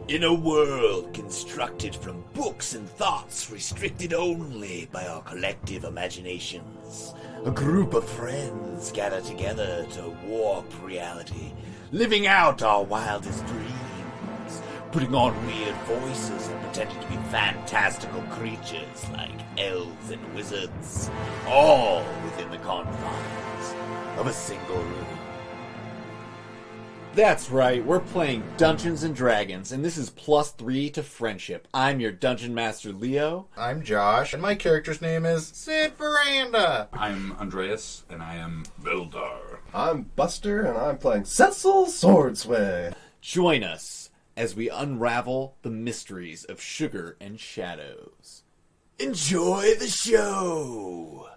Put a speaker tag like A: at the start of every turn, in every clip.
A: In a world constructed from books and thoughts restricted only by our collective imaginations, a group of friends gather together to warp reality, living out our wildest dreams, putting on weird voices and pretending to be fantastical creatures like elves and wizards, all within the confines of a single room.
B: That's right, we're playing Dungeons & Dragons, and this is +3 to friendship. I'm your Dungeon Master, Leo.
C: I'm Josh, and my character's name is Sid Veranda.
D: I'm Andreas, and I am Vildar.
E: I'm Buster, and I'm playing Cecil Swordsway.
B: Join us as we unravel the mysteries of sugar and shadows.
A: Enjoy the show!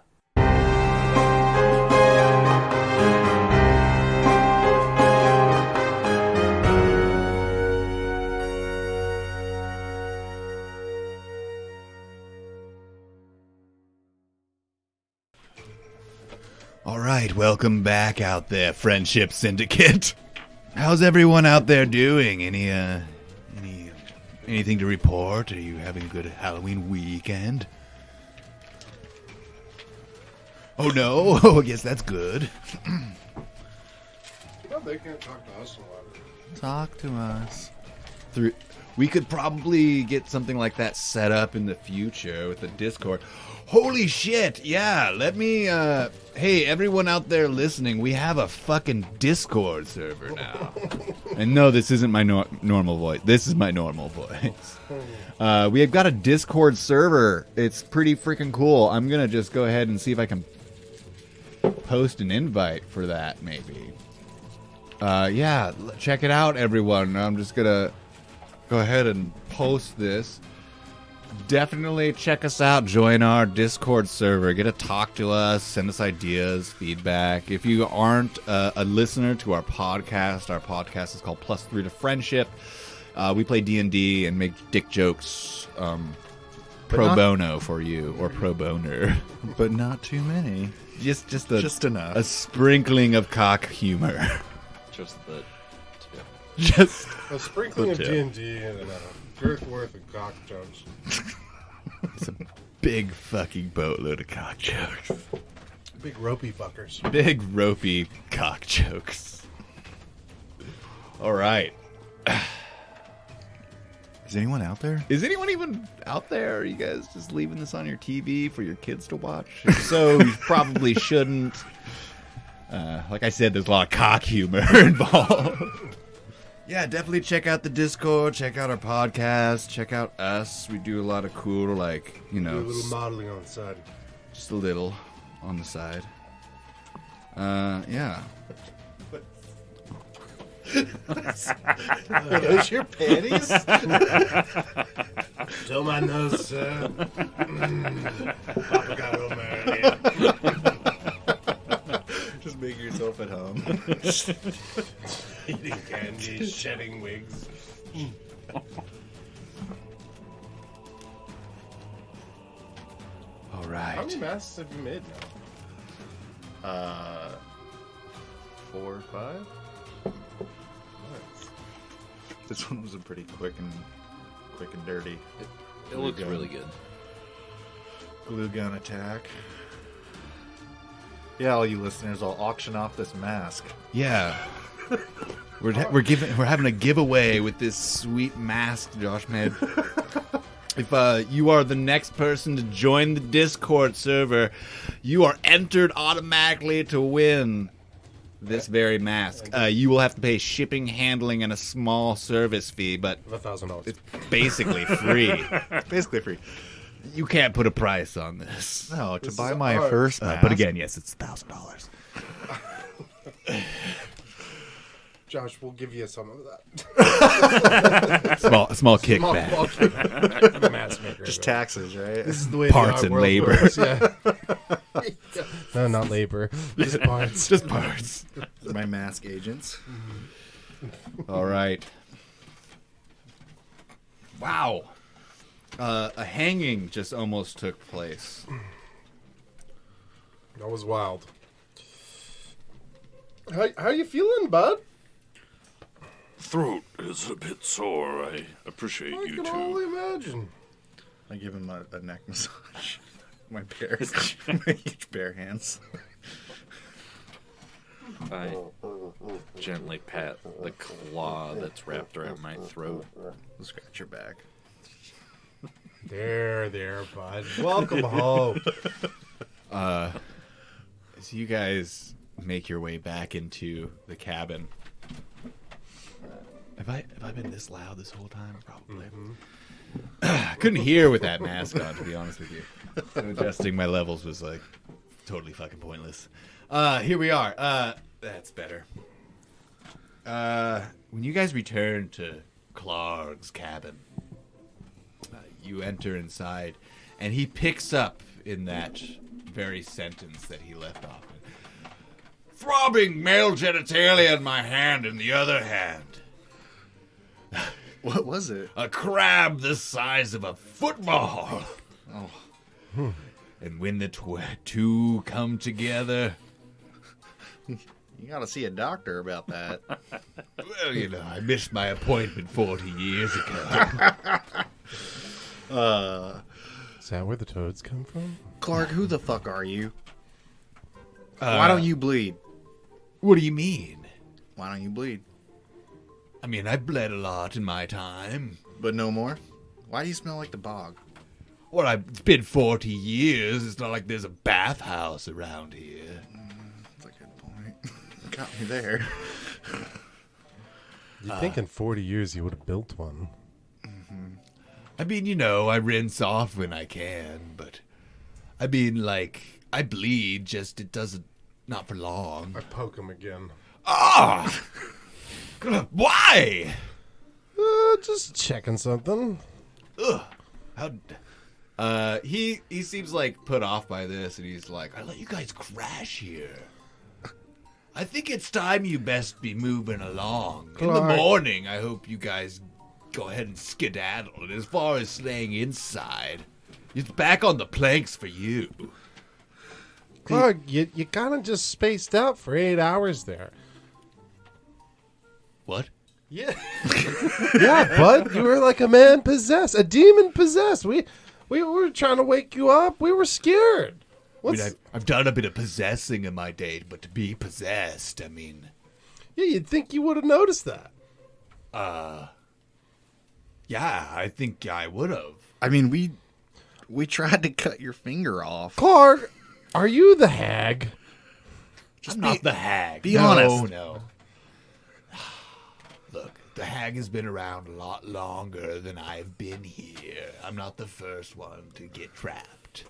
F: Alright, welcome back out there, Friendship Syndicate. How's everyone out there doing? Anything to report? Are you having a good Halloween weekend? Oh no? Oh, I guess that's good.
E: Well, they can't talk to us a lot.
F: Talk to us. We could probably get something like that set up in the future with the Discord. Holy shit, yeah, let me, hey, everyone out there listening, we have a fucking Discord server now. And no, this isn't my normal voice. This is my normal voice. We have got a Discord server. It's pretty freaking cool. I'm going to just go ahead and see if I can post an invite for that, maybe. Yeah, check it out, everyone. I'm just going to go ahead and post this. Definitely check us out. Join our Discord server. Get to talk to us. Send us ideas, feedback. If you aren't a listener to our podcast is called +3 to Friendship. We play D&D and make dick jokes pro bono for you, or pro boner.
C: But not too many.
F: Just
C: enough.
F: A sprinkling of cock humor.
D: Just the tip.
F: Just
E: A sprinkling of D&D and a girth worth of cock jokes.
F: it's a big fucking boatload of cock jokes.
E: Big ropey fuckers.
F: Big ropey cock jokes. All right.
C: Is anyone out there?
F: Is anyone even out there? Are you guys just leaving this on your TV for your kids to watch? If so, you probably shouldn't. Like I said, there's a lot of cock humor involved. Yeah, definitely check out the Discord, check out our podcast, check out us. We do a lot of cool, like,
E: Do a little modeling on the side.
F: just a little on the side. Yeah.
E: Are those your panties? Tell my nose, sir. Papa got home early.
C: Just make yourself at home.
E: Eating candy, shedding wigs.
F: All right.
E: How many masks have you made now?
C: 4 or 5?
E: Nice.
C: This one was a pretty quick and dirty.
D: It looks really good.
C: Glue gun attack. Yeah, all you listeners, I'll auction off this mask.
F: Yeah. We're having a giveaway with this sweet mask Josh made. If you are the next person to join the Discord server, you are entered automatically to win this very mask. You will have to pay shipping, handling, and a small service fee, but
E: $1,000.
F: it's basically free.
C: Basically free.
F: You can't put a price on this.
C: No, to
E: This
C: buy
E: is
C: my
E: art.
C: first mask.
F: But again, yes, it's $1,000.
E: Josh, we'll give you some of that.
F: Small kickback.
E: Kickback for the mask maker.
C: Just taxes, right?
E: This is the way
F: Parts
E: the
F: and
E: art world
F: labor.
E: works, yeah. No, not labor. Just parts.
F: Just parts.
C: My mask agents.
F: All right. Wow. A hanging just almost took place.
E: That was wild. How you feeling, bud?
D: throat is a bit sore. I appreciate
E: I
D: you
E: can
D: two.
E: only imagine.
C: I give him a neck massage. My my huge bare hands.
D: I gently pat the claw that's wrapped around my throat.
C: Scratch your back.
E: There, bud. Welcome home.
F: As you guys make your way back into the cabin, have I been this loud this whole time? Probably. I couldn't hear with that mask on, to be honest with you. So adjusting my levels was like totally fucking pointless. Here we are. That's better. When you guys return to Clark's cabin, you enter inside, and he picks up in that very sentence that he left off. Throbbing male genitalia in my hand, in the other hand.
C: What was it?
F: A crab the size of a football.
C: Oh.
F: And when the two come together,
C: You gotta see a doctor about that.
F: well, you know, I missed my appointment 40 years ago.
E: Is that where the toads come from?
C: Clark, who the fuck are you? Why don't you bleed?
F: What do you mean?
C: Why don't you bleed?
F: I mean, I bled a lot in my time.
C: But no more? Why do you smell like the bog?
F: Well, it's been 40 years. It's not like there's a bathhouse around here.
C: That's a good point. Got me there.
E: You'd think in 40 years you would have built one.
F: I mean, you know, I rinse off when I can, but I mean, like, I bleed, just it doesn't, not for long.
E: I poke him again.
F: Ah! Why?
E: Just checking something.
F: Ugh. How? He seems like put off by this, and he's like, I let you guys crash here. I think it's time you best be moving along. In the
E: Clark.
F: morning, I hope you guys go ahead and skedaddle. And as far as staying inside, it's back on the planks for you.
E: Clark, you kind of just spaced out for 8 hours there.
F: What?
E: Yeah. Yeah, bud. You were like a man possessed, a demon possessed. We were trying to wake you up. We were scared.
F: I mean, I've done a bit of possessing in my day, but to be possessed, I mean...
E: Yeah, you'd think you would have noticed that.
F: Yeah, I think I would have.
C: I mean, we tried to cut your finger off.
E: Clark, are you the hag?
F: I'm not the hag.
C: be honest.
F: No. Look, the hag has been around a lot longer than I've been here. I'm not the first one to get trapped.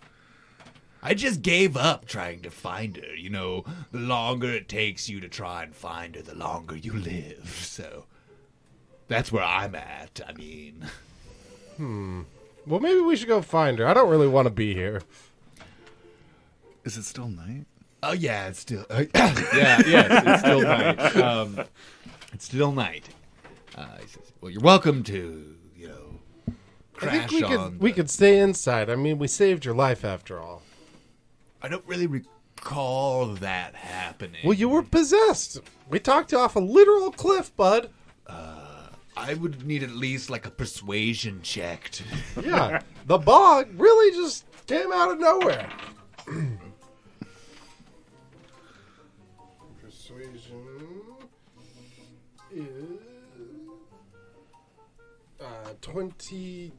F: I just gave up trying to find her. You know, the longer it takes you to try and find her, the longer you live. So, that's where I'm at. I mean...
E: Well, maybe we should go find her. I don't really want to be here.
C: Is it still night?
F: Oh, yeah, it's still... it's still night. It's still night. He says, well, you're welcome to, you know,
E: I think
F: crash
E: we could stay inside. I mean, we saved your life after all.
F: I don't really recall that happening.
E: Well, you were possessed. We talked you off a literal cliff, bud.
F: I would need at least like a persuasion check to...
E: Yeah, the bog really just came out of nowhere. Persuasion is 23.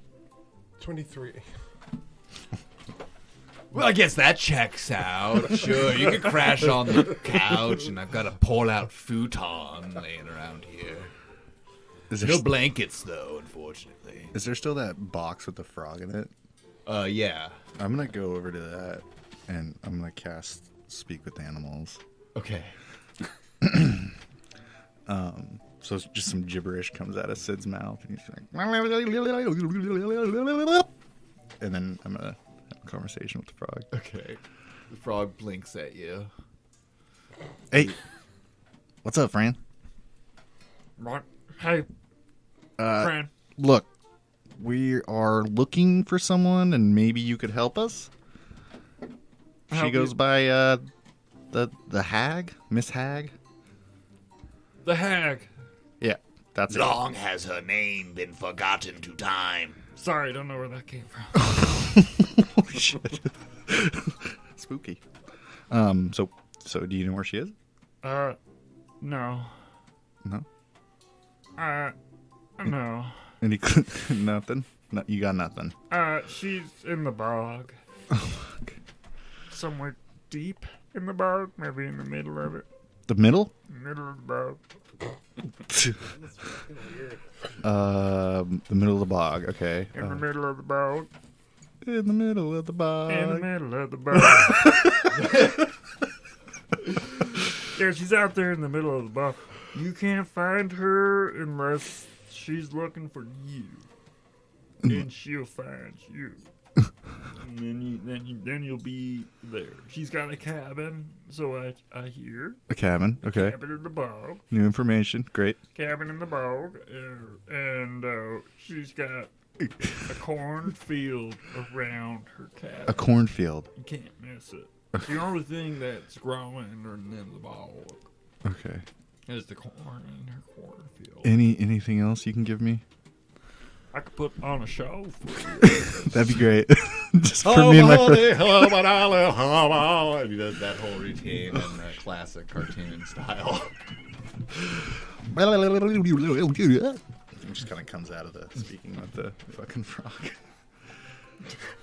F: Well, I guess that checks out. Sure, you could crash on the couch, and I've got a pull-out futon laying around here.
C: Is there,
F: No blankets, though, unfortunately.
C: is there still that box with the frog in it?
F: Yeah.
C: I'm gonna go over to that, and I'm gonna cast Speak with Animals.
F: Okay.
C: So it's just some gibberish comes out of Sid's mouth, and he's like, and then I'm gonna have a conversation with the frog.
F: Okay. The frog blinks at you.
C: Hey, what's up, Fran?
D: Hey, Fran.
C: Look, we are looking for someone, and maybe you could help us. She
D: Help
C: goes
D: you?
C: by the hag, Miss Hag.
D: The hag.
C: Yeah. That's
A: Long has her name been forgotten to time.
D: Sorry, I don't know where that came from.
C: it. Oh, shit. Spooky. So do you know where she is?
D: No.
C: No.
D: No.
C: Any nothing? No, you got nothing.
D: She's in the bog. Somewhere deep in the bog, maybe in the middle of it.
C: The middle?
D: Middle of the bog.
C: The middle of the bog. Okay.
D: In the middle of the bog.
C: In the middle of the bog.
D: In the middle of the bog. Yeah, she's out there in the middle of the bog. You can't find her unless she's looking for you. And she'll find you. And then you'll be there. She's got a cabin, so I hear.
C: A cabin. Okay.
D: Cabin in the bog.
C: New information. Great.
D: Cabin in the bog. And she's got a cornfield around her cabin.
C: A cornfield.
D: You can't miss it. The only thing that's growing in the bog
C: Okay.
D: is the corn in her cornfield.
C: Anything else you can give me?
D: I could put on a show for you.
C: That'd be great. Just for me and my friend.
B: He does that whole routine in classic cartoon style.
C: It just kind of comes out of the speaking with the fucking frog.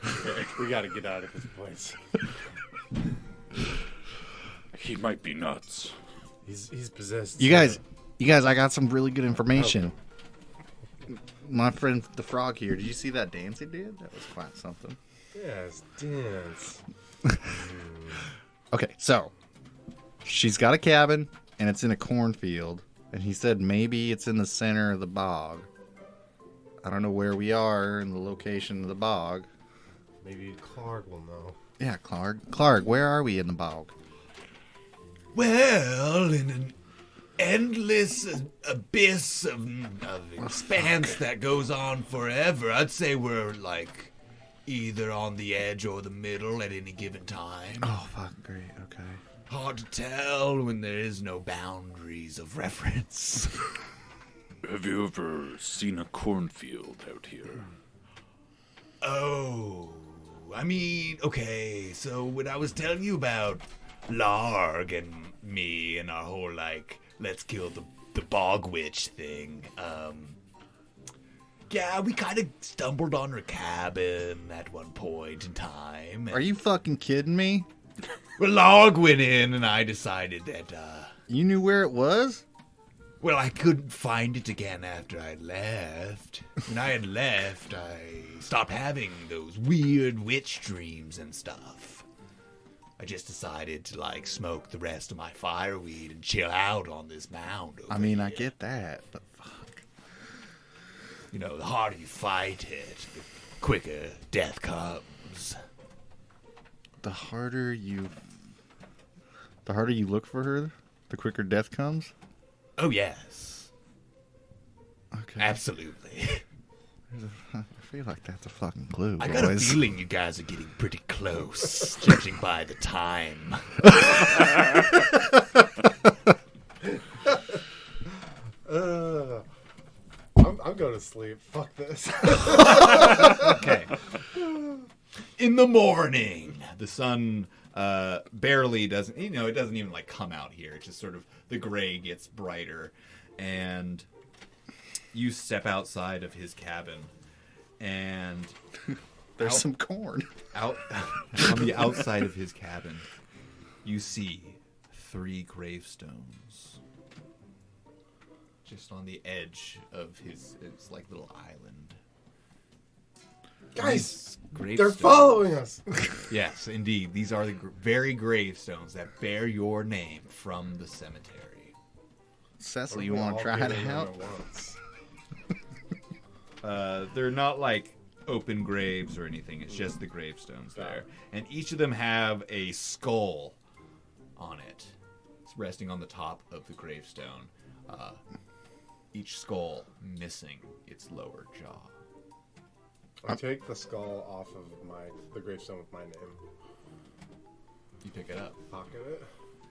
B: Okay, we gotta get out of this place.
D: He might be nuts.
E: He's possessed.
C: You guys, I got some really good information. My friend the frog here, did you see that dance he did? That was quite something.
E: Yes, dance.
C: Okay, so she's got a cabin and it's in a cornfield, and he said maybe it's in the center of the bog. I don't know where we are in the location of the bog.
E: Maybe Clark will know.
C: Yeah, Clark, where are we in the bog?
A: Well, in an endless abyss of expanse that goes on forever, I'd say we're like either on the edge or the middle at any given time.
C: Oh, fuck, great, okay.
A: Hard to tell when there is no boundaries of reference.
D: Have you ever seen a cornfield out here?
A: Oh, I mean, okay, so when I was telling you about Larg and me and our whole, like, let's kill the bog witch thing, yeah, we kind of stumbled on her cabin at one point in time.
C: Are you fucking kidding me?
A: Well, Larg went in and I decided that,
C: You knew where it was?
A: well, I couldn't find it again after I left. When I had left, I stopped having those weird witch dreams and stuff. I just decided to, like, smoke the rest of my fireweed and chill out on this mound over
C: I mean,
A: here.
C: I get that, but fuck.
A: You know, the harder you fight it, the quicker death comes.
C: The harder you look for her, the quicker death comes?
A: Oh, yes.
C: Okay.
A: Absolutely.
C: I feel like that's a fucking clue,
A: I got a
C: boys.
A: feeling you guys are getting pretty close, judging by the time.
E: I'm going to sleep. Fuck this.
B: Okay. In the morning, the sun barely doesn't, it doesn't even like come out here. It's just sort of the gray gets brighter, and you step outside of his cabin, and
C: There's some corn.
B: out on the outside of his cabin, you see 3 gravestones. Just on the edge of his like little island.
E: Guys,
B: These
E: they're
B: gravestones-
E: following us.
B: Yes, indeed. These are the very gravestones that bear your name from the cemetery.
C: Cecily, you want to try it out?
B: They're not like open graves or anything. It's just the gravestones there. And each of them have a skull on it. It's resting on the top of the gravestone. Each skull missing its lower jaw.
E: I take the skull off of the gravestone with my name.
B: You pick it up.
E: Pocket it.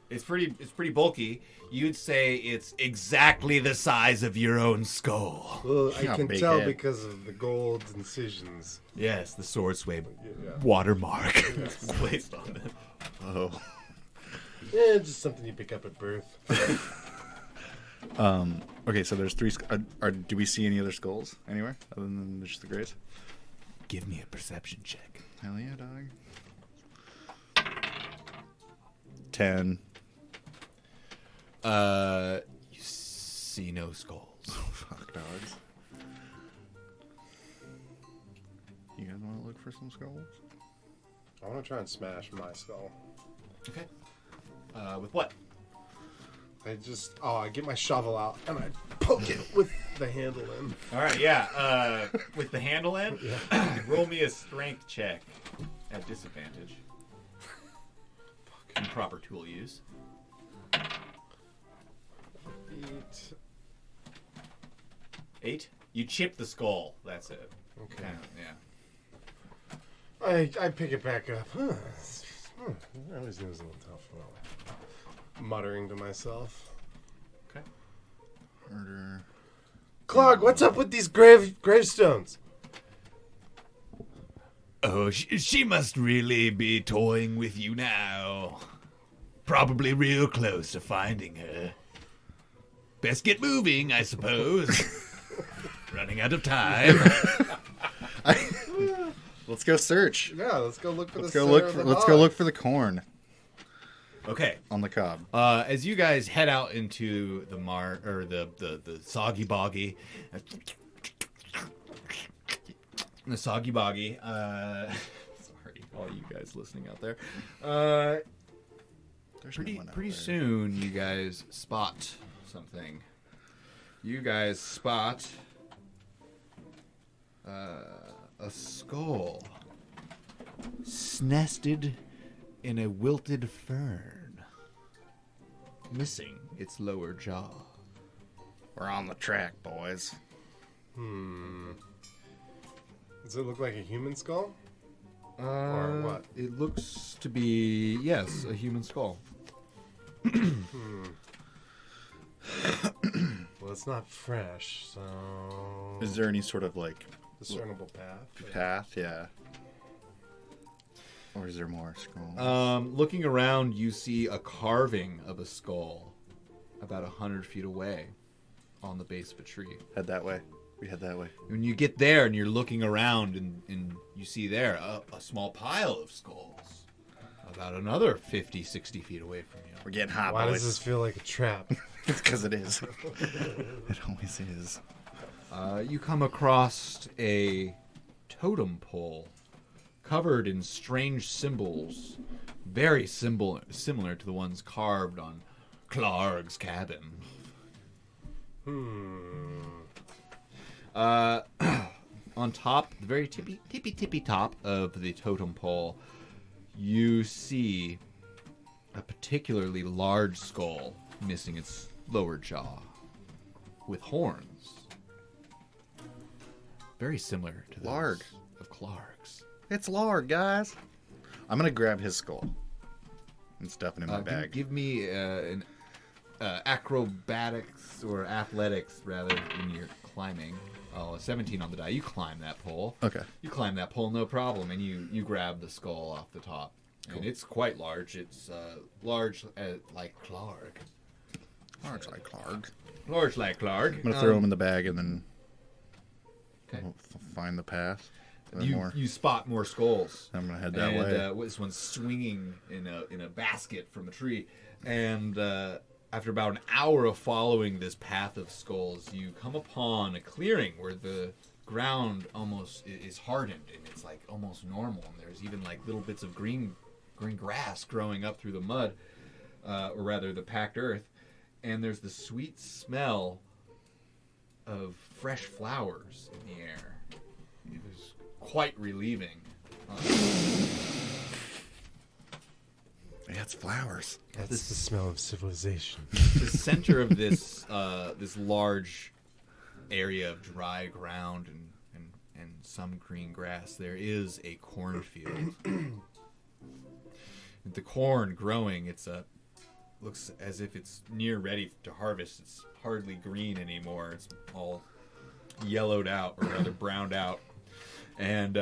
B: It's pretty bulky. You'd say it's exactly the size of your own skull.
E: Well, I
C: Yeah,
E: can
C: big
E: tell
C: head.
E: because of the gold incisions.
B: Yes, the sword sway
E: Yeah.
B: watermark is placed on it.
C: Oh.
E: Yeah, just something you pick up at birth.
C: Okay, so there's 3. Do we see any other skulls anywhere other than just the grays?
B: Give me a perception check.
C: Hell yeah, dog. 10.
B: You see no skulls.
C: Fuck, dogs. You guys want to look for some skulls?
E: I want to try and smash my skull.
B: Okay. With what?
E: I get my shovel out and I poke it with the handle in.
B: All right, yeah. With the handle in, roll me a strength check at disadvantage. Improper tool use. 8. You chip the skull. That's it.
E: Okay.
B: Yeah.
E: I pick it back up. That always seems a little tough. Muttering to myself.
B: Okay.
C: Murder.
E: Clark, what's up with these gravestones?
A: Oh, she must really be toying with you now. Probably real close to finding her. Best get moving, I suppose. Running out of time.
C: Let's go search.
E: Yeah, let's go look for
C: Let's
E: the
C: go
E: center
C: look.
E: of the
C: Let's
E: bog.
C: go look for the corn
B: Okay.
C: on the cob.
B: As you guys head out into the the soggy boggy, the soggy boggy. Sorry, all you guys listening out there.
C: There's
B: Pretty
C: no one out
B: pretty
C: there.
B: soon, you guys spot something. You guys spot a skull nested in a wilted fern, missing its lower jaw.
C: We're on the track, boys.
E: Does it look like a human skull? Or what?
B: It looks to be, yes, a human skull.
E: Well, it's not fresh, so
C: Is there any sort of like
E: discernible path.
C: path? Yeah. Or is there more skulls?
B: Looking around, you see a carving of a skull about 100 feet away on the base of a tree.
C: Head that way. We head that way.
B: When you get there and you're looking around and you see there a small pile of skulls about another 50, 60 feet away from you.
C: We're getting hot,
E: Why
C: boys.
E: does this feel like a trap?
C: It's because it is. It always is.
B: You come across a totem pole covered in strange symbols, very similar to the ones carved on Clark's cabin. On top, the very tippy top of the totem pole, you see a particularly large skull missing its lower jaw with horns. Very similar to those
C: Larg.
B: of Clark's.
C: It's Lard, guys. I'm gonna grab his skull and stuff it in my bag.
B: Give me an acrobatics or athletics rather when you're climbing. Oh, a 17 on the die. You climb that pole.
C: Okay.
B: You climb that pole, no problem, and you grab the skull off the top. And it's quite large. It's large like Clark.
C: Large like Clark.
B: Large like Clark.
C: I'm gonna throw him in the bag and then
B: Okay.
C: we'll find the path. And then more.
B: You spot more skulls.
C: I'm gonna head that
B: and,
C: way.
B: this one's swinging in a basket from a tree, and after about an hour of following this path of skulls, you come upon a clearing where the ground almost is hardened and it's like almost normal, and there's even like little bits of green grass growing up through the mud, or rather the packed earth, and there's the sweet smell of fresh flowers in the air. It was quite relieving.
C: Yeah, it's flowers.
E: That's the smell of civilization.
B: The center of this this large area of dry ground and some green grass, there is a cornfield. The corn growing, it's a looks as if it's near ready to harvest. It's hardly green anymore. It's all yellowed out, or rather browned out. And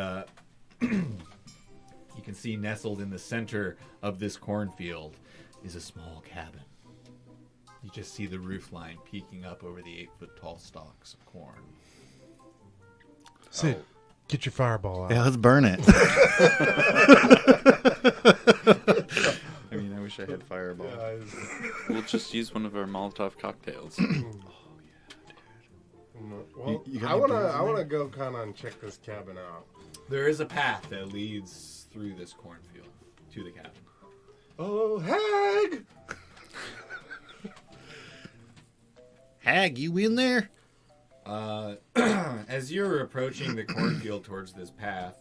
B: you can see nestled in the center of this cornfield is a small cabin. You just see the roof line peeking up over the 8-foot-tall stalks of corn.
E: Sid, get your fireball out.
C: Yeah, let's burn it. I mean, I wish I had fireball.
G: We'll just use one of our Molotov cocktails.
E: Well,
C: You got
E: I
C: any
E: wanna
C: birds in there?
E: go kind of check this cabin out.
B: There is a path that leads through this cornfield to the cabin.
E: Oh, Hag!
C: Hag, you in there?
B: As you're approaching the cornfield towards this path,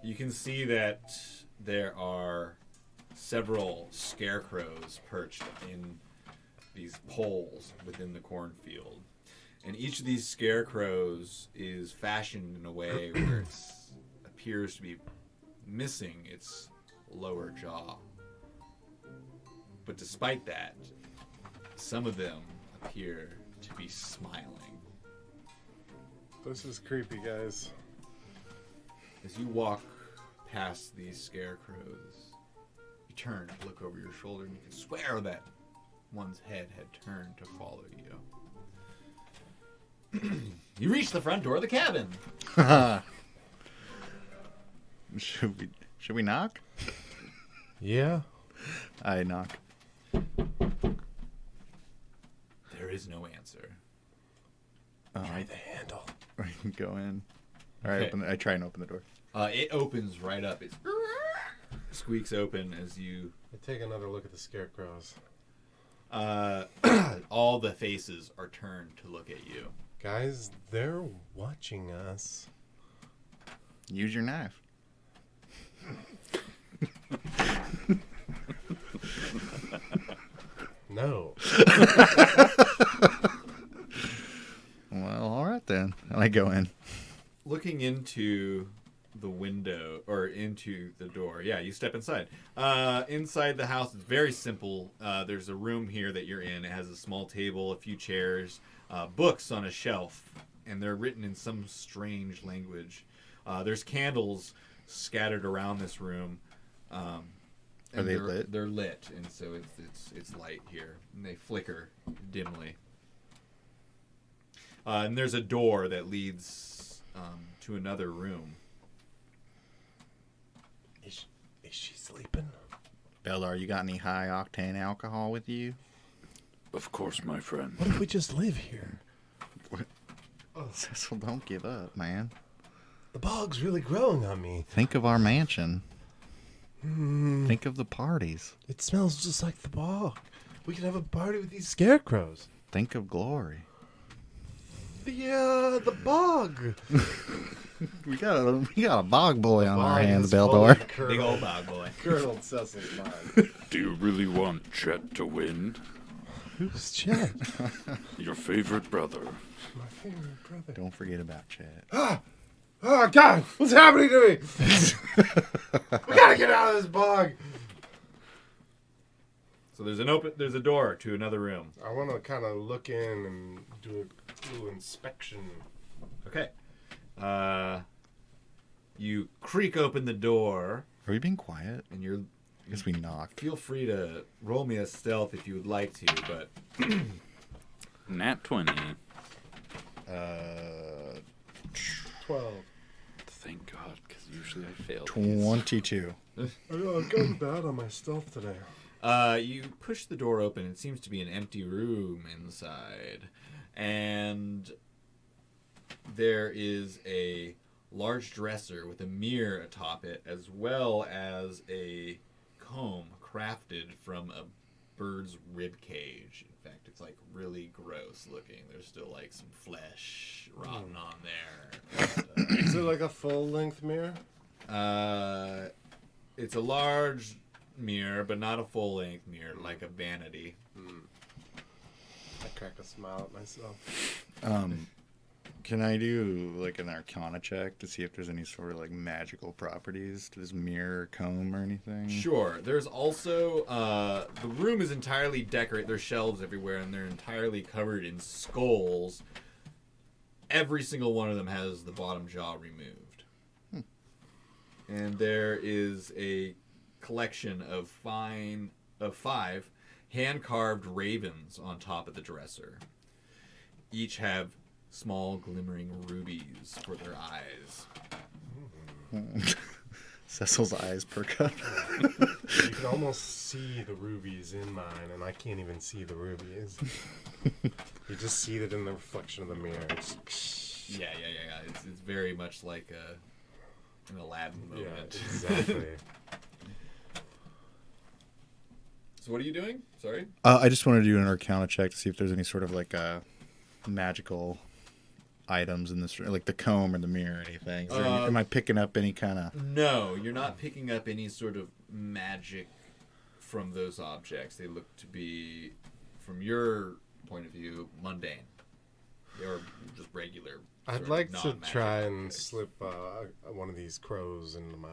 B: you can see that there are several scarecrows perched in these poles within the cornfield. And each of these scarecrows is fashioned in a way where it appears to be missing its lower jaw. But despite that, some of them appear to be smiling.
E: This is creepy, guys.
B: As you walk past these scarecrows, you turn to look over your shoulder and you can swear that one's head had turned to follow you. You reach the front door of the cabin.
C: Should we knock?
E: Yeah.
C: I knock.
B: There is no answer.
E: Try the handle.
C: I can go in. All right,
B: Okay.
C: I try and open the door.
B: It opens right up. It squeaks open as you...
E: I take another look at the scarecrows.
B: all the faces are turned to look at you.
E: Guys, they're watching us.
C: Use your knife.
E: No.
C: Well, all right then. And I go in.
B: Looking into the window, or into the door. Yeah, you step inside. Inside the house, it's very simple. There's a room here that you're in. It has a small table, a few chairs, books on a shelf, and they're written in some strange language. There's candles scattered around this room.
C: Are
B: And
C: they
B: they're
C: lit?
B: They're lit, and so it's light here, and they flicker dimly. And there's a door that leads to another room.
E: Is she sleeping?
C: Beldar, you got any high octane alcohol with you?
G: Of course, my friend.
E: What if we just live here?
C: Cecil, don't give up, man.
E: The bog's really growing on me.
C: Think of our mansion. Think of the parties.
E: It smells just like the bog. We could have a party with these scarecrows.
C: Think of glory.
E: The bog.
C: We got a bog boy on our
E: Bog
C: hands,
E: is full
C: Beldar.
E: of
B: Big old dog boy.
E: Colonel Cecil's mind.
G: Do you really want Chet to win?
E: Who's Chet?
G: Your favorite brother.
E: My favorite brother.
C: Don't forget about Chad.
E: Oh, God! What's happening to me? We gotta get out of this bog.
B: So there's there's a door to another room.
E: I want to kind of look in and do a little inspection.
B: Okay. You creak open the door,
C: Are we being quiet?
B: and you're
C: I guess we knocked.
B: feel free to roll me a stealth if you would like to, but
G: Nat 20.
E: 12.
G: Thank God, because usually I fail.
C: 22.
E: I know, I've gotten bad on my stealth today.
B: you push the door open. It seems to be an empty room inside, and there is a large dresser with a mirror atop it, as well as a comb crafted from a bird's rib cage. In fact, it's like really gross looking. There's still like some flesh rotten on there.
E: Is it like a full-length mirror?
B: It's a large mirror, but not a full-length mirror, like a vanity.
E: I crack a smile at myself.
C: Can I do like an Arcana check to see if there's any sort of like magical properties to this mirror, comb, or anything?
B: Sure. There's also the room is entirely decorated. There's shelves everywhere, and they're entirely covered in skulls. Every single one of them has the bottom jaw removed. And there is a collection of 5 hand-carved ravens on top of the dresser. Each have small glimmering rubies for their eyes.
C: Cecil's eyes perk up.
E: You can almost see the rubies in mine, and I can't even see the rubies. You just see it in the reflection of the mirror.
B: Yeah. It's very much like an Aladdin moment.
E: Yeah, exactly.
B: So what are you doing? Sorry?
C: I just want to do an Arcana check to see if there's any sort of like magical items in this, like the comb or the mirror or anything. Is there am I picking up any kind of...
B: No, you're not picking up any sort of magic from those objects. They look to be, from your point of view, mundane. They're just regular.
E: I'd like to try and slip one of these crows into my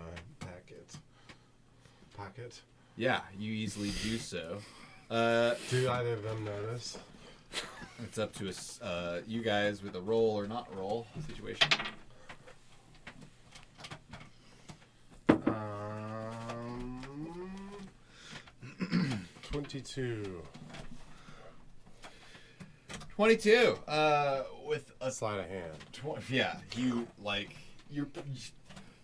E: pocket.
B: Yeah, you easily do so.
E: Do either of them notice?
B: It's up to us, you guys with a roll or not roll situation.
E: 22.
B: 22. With a
E: Sleight of hand.
B: yeah, you're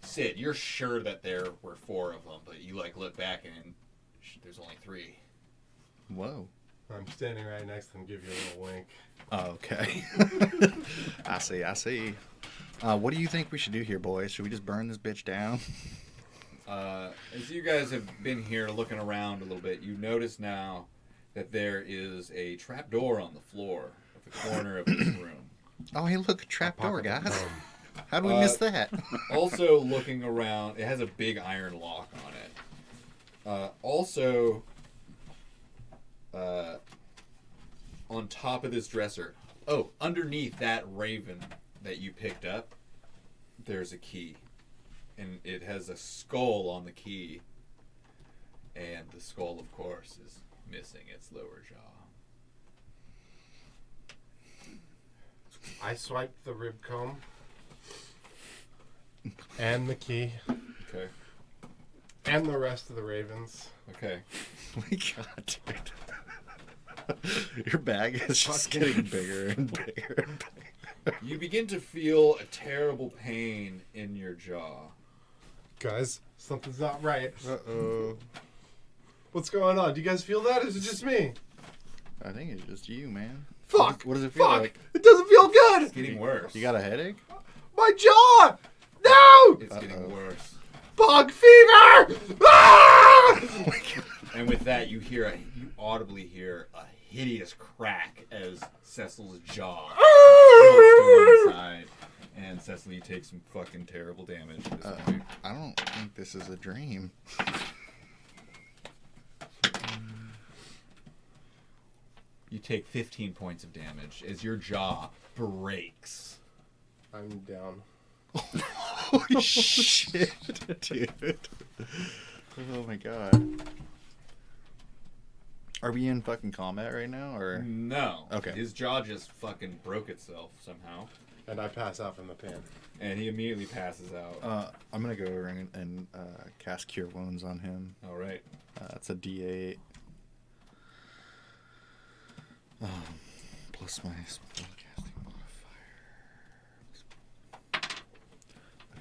B: Sid. You're sure that there were 4 of them, but you look back and there's only 3.
C: Whoa.
E: I'm standing right next to them. Give you a little wink.
C: Oh, okay. I see. What do you think we should do here, boys? Should we just burn this bitch down?
B: As you guys have been here looking around a little bit, you notice now that there is a trap door on the floor at the corner of this room.
C: Oh, hey, look, a trapdoor,
E: Pocket
C: guys.
E: comb.
C: How do we miss that?
B: Also looking around, it has a big iron lock on it. On top of this dresser, underneath that raven that you picked up, there's a key. And it has a skull on the key. And the skull, of course, is missing its lower jaw.
E: I swiped the rib comb and the key
B: Okay.
E: and the rest of the ravens.
B: Okay.
C: Oh my God, dude. Your bag is just getting bigger and bigger and bigger.
B: You begin to feel a terrible pain in your jaw.
E: Guys, something's not right.
C: Uh-oh.
E: What's going on? Do you guys feel that? Or is it just me?
C: I think it's just you, man.
E: Fuck!
C: What does it feel
E: Fuck!
C: like?
E: It doesn't feel good!
B: It's getting worse.
C: You got a headache?
E: My jaw! No!
B: It's getting worse.
E: Bog fever! Ah!
B: And with that, you audibly hear a hideous crack as Cecil's jaw tilts to one side. And Cecily takes some fucking terrible damage at this point.
C: I don't think this is a dream.
B: You take 15 points of damage as your jaw breaks.
E: I'm down.
C: Holy shit, dude. Oh my God. Are we in fucking combat right now, or?
B: No.
C: Okay.
B: His jaw just fucking broke itself somehow.
E: And I pass out from the pan.
B: And he immediately passes out.
C: I'm gonna go over and cast Cure Wounds on him.
B: All right.
C: It's a D8. Plus my spellcasting modifier.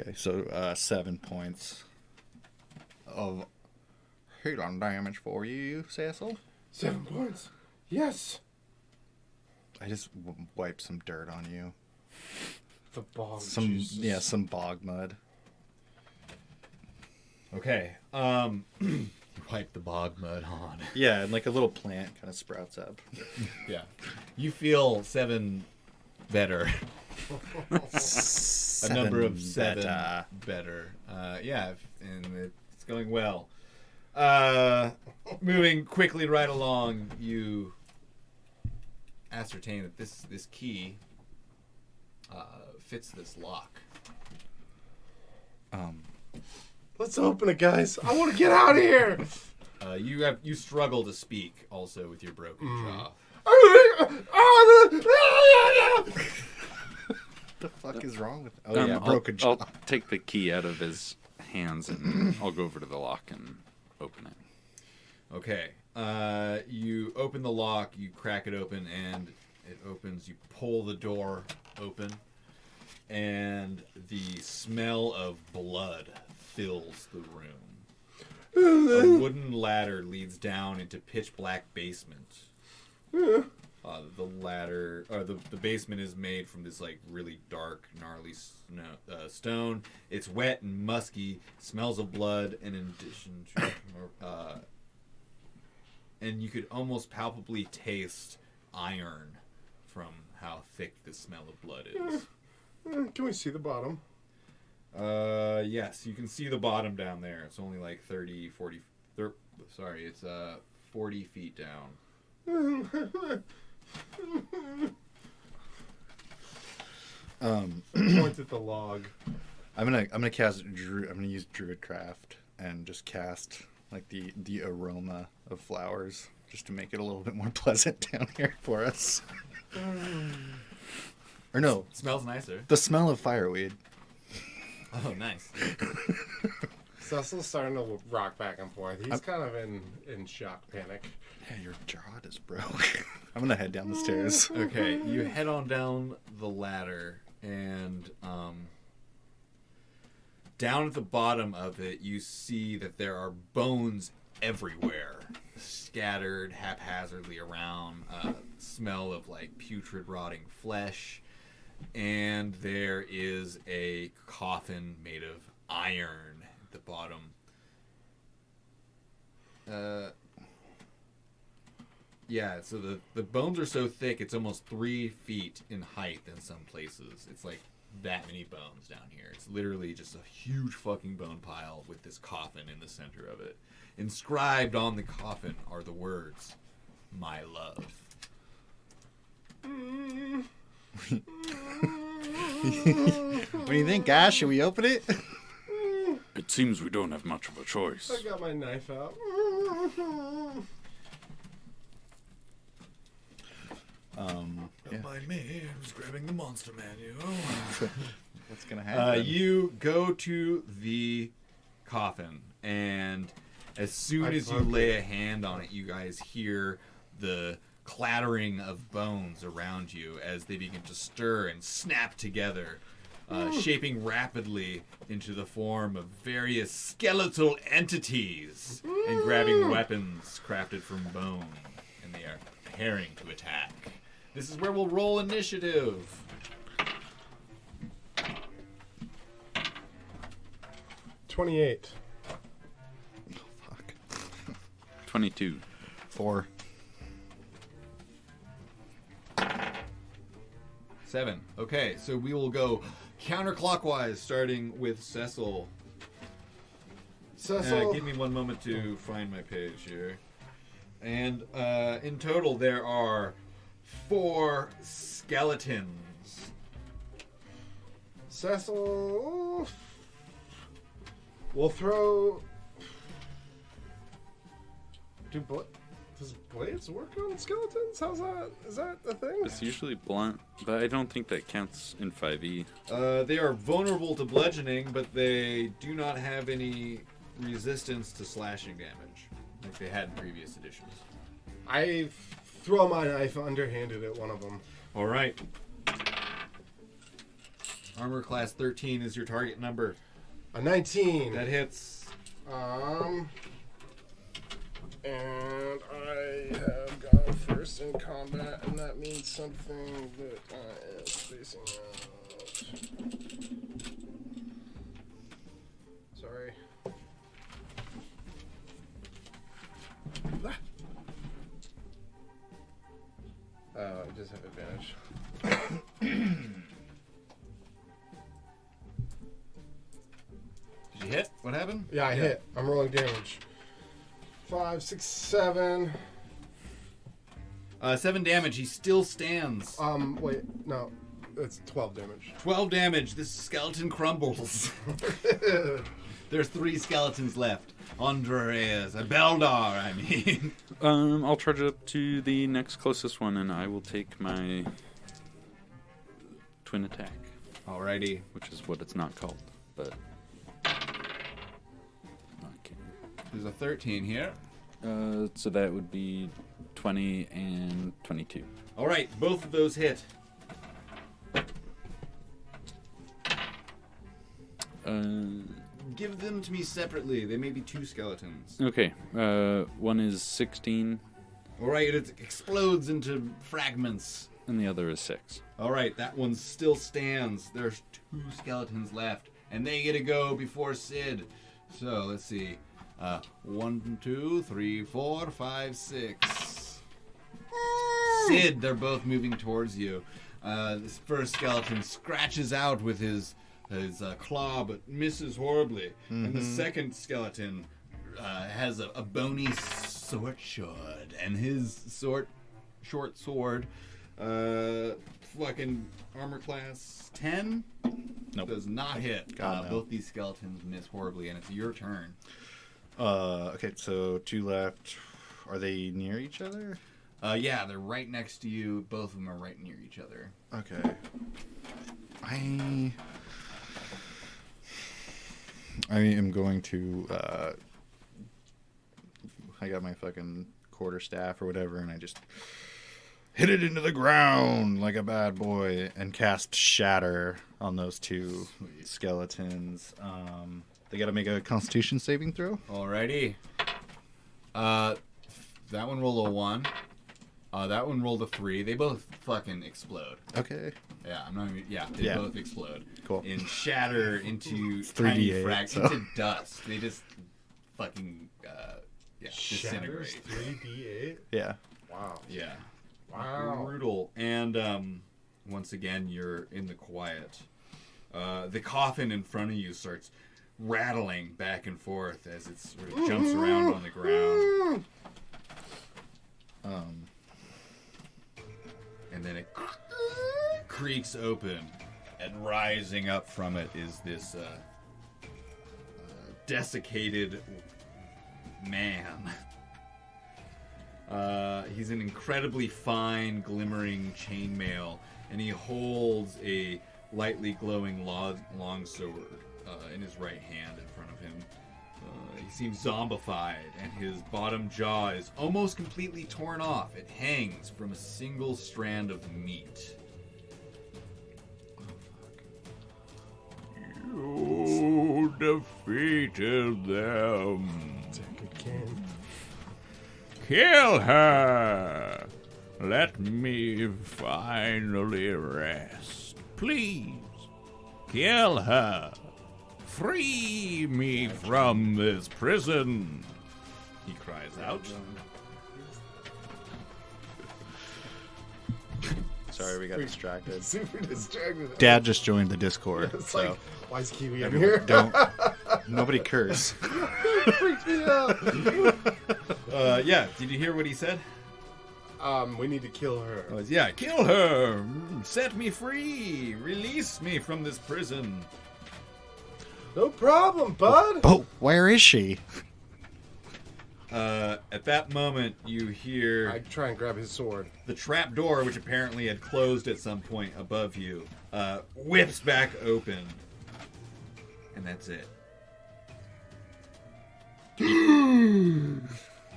C: Okay, so 7 points of healing damage for you, Cecil.
E: 7 points. Yes.
C: I just wiped some dirt on you.
E: The bog.
C: Some bog mud.
B: Okay. You wipe the bog mud on.
C: Yeah, and like a little plant kind of sprouts up.
B: Yeah. You feel 7 better. A number of 7 better. Yeah, and it's going well. Moving quickly right along, you ascertain that this key fits this lock.
E: Let's open it, guys. I want to get out of here.
B: You struggle to speak also with your broken jaw.
C: The fuck is wrong with? Oh yeah, broken jaw.
G: I'll take the key out of his hands and I'll go over to the lock and open it.
B: Okay. You open the lock, you crack it open, and it opens. You pull the door open, and the smell of blood fills the room. A wooden ladder leads down into pitch black basement. The basement is made from this like really dark, gnarly stone. It's wet and musky, smells of blood, and in addition to, and you could almost palpably taste iron from how thick the smell of blood is.
E: Can we see the bottom?
B: Yes, you can see the bottom down there. It's only like 40 feet down.
E: Point at the log.
C: I'm gonna cast I'm gonna use Druidcraft and just cast like the aroma of flowers just to make it a little bit more pleasant down here for us. Or no,
B: Smells nicer.
C: the smell of fireweed.
B: Oh, nice.
E: Cecil's starting to rock back and forth. He's kind of in shock panic.
C: Yeah, your jaw just broke. I'm gonna head down the stairs.
B: Okay, you head on down the ladder, and down at the bottom of it, you see that there are bones everywhere, scattered haphazardly around. Smell of like putrid, rotting flesh, and there is a coffin made of iron at the bottom. Yeah, so the bones are so thick, it's almost 3 feet in height in some places. It's like that many bones down here. It's literally just a huge fucking bone pile with this coffin in the center of it. Inscribed on the coffin are the words, "My love."
C: What do you think, guys? Should we open it?
G: It seems we don't have much of a choice.
E: I got my knife out.
B: Don't mind me, I was grabbing the monster manual.
C: What's gonna happen?
B: You go to the coffin, and as soon as you lay a hand on it, you guys hear the clattering of bones around you as they begin to stir and snap together, shaping rapidly into the form of various skeletal entities and grabbing weapons crafted from bone, and they are preparing to attack. This is where we'll roll initiative.
E: 28.
C: Fuck.
G: 22.
C: 4.
B: 7. Okay, so we will go counterclockwise, starting with Cecil.
E: Cecil.
B: Give me one moment to find my page here. And in total, there are 4 skeletons.
E: Cecil. We'll throw. Does blades work on skeletons? How's that? Is that a thing?
G: It's usually blunt, but I don't think that counts in 5e.
B: They are vulnerable to bludgeoning, but they do not have any resistance to slashing damage, like they had in previous editions.
E: I throw my knife underhanded at one of them.
B: All right. Armor class 13 is your target number.
E: A 19.
B: That hits.
E: And I have gone first in combat, and that means something that I am spacing out. Sorry. I just have advantage.
B: Did you hit? What happened?
E: Yeah, I hit. I'm rolling damage. 5, 6, 7.
B: 7 damage. He still stands.
E: Wait, no. That's 12 damage.
F: 12 damage. This skeleton crumbles. There's 3 skeletons left. Andreas, Beldar, I mean.
G: I'll charge up to the next closest one, and I will take my twin attack,
F: Alrighty.
G: which is what it's not called, but okay.
F: There's a 13 here.
G: So that would be 20 and 22.
F: Alright, both of those hit. Give them to me separately. They may be 2 skeletons.
G: Okay. One is 16,
F: Alright, it explodes into fragments.
G: and the other is 6.
F: Alright, that one still stands. There's 2 skeletons left, and they get to go before Sid. So, let's see. 1, 2, 3, 4, 5, 6. Sid, they're both moving towards you. This first skeleton scratches out with his claw, but misses horribly. And the second skeleton has a bony sword, and his short sword, fucking armor class 10, does not hit.
C: God, no.
F: Both these skeletons miss horribly, and it's your turn.
C: Okay, so 2 left. Are they near each other?
F: Yeah, they're right next to you. Both of them are right near each other.
C: Okay. I am going to. I got my fucking quarterstaff or whatever, and I just hit it into the ground like a bad boy and cast Shatter on those 2 skeletons. They got to make a Constitution saving throw.
F: Alrighty. That one rolled a 1. That one rolled a 3. They both fucking explode.
C: Okay.
F: Yeah, I'm not even. Yeah, they
C: Yeah.
F: both explode.
C: Cool.
F: And shatter into
C: 3d8, so.
F: into dust. They just fucking disintegrate.
E: 3d8?
C: Yeah.
E: Wow.
F: Yeah.
E: Wow.
F: Brutal. And once again, you're in the quiet. The coffin in front of you starts rattling back and forth as it sort of jumps around on the ground. And then it creaks open, and rising up from it is this desiccated man. He's an incredibly fine, glimmering chainmail, and he holds a lightly glowing longsword in his right hand in front of him. He seems zombified, and his bottom jaw is almost completely torn off. It hangs from a single strand of meat.
D: You defeated them.
E: Again.
D: Kill her. Let me finally rest. Please, kill her. Free me from this prison.
F: He cries out.
C: Sorry, we got distracted.
E: Super distracted.
C: Dad just joined the Discord,
E: It's
C: so
E: like, why is Kiwi in
C: everyone
E: here?
C: don't. Nobody curse.
E: Freaks me out.
F: Yeah, did you hear what he said?
E: We need to kill her.
F: Yeah, kill her! Set me free! Release me from this prison!
E: No problem, bud.
C: Oh, where is she?
F: At that moment, you hear
E: I try and grab his sword.
F: the trap door, which apparently had closed at some point above you, whips back open. And that's it.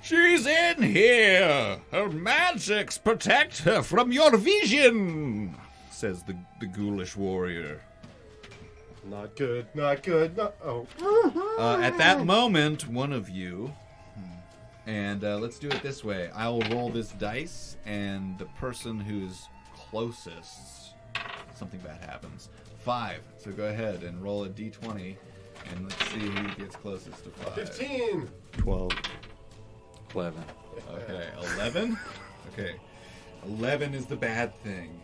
D: She's in here. Her magics protect her from your vision,
F: Says the ghoulish warrior.
E: Not good. Not good. Not. Oh.
F: At that moment, one of you, and let's do it this way. I will roll this dice, and the person who's closest, something bad happens. 5. So go ahead and roll a d20, and let's see who gets closest to 5.
E: 15.
C: 12.
G: 11.
F: Okay, 11? Okay. 11 is the bad thing.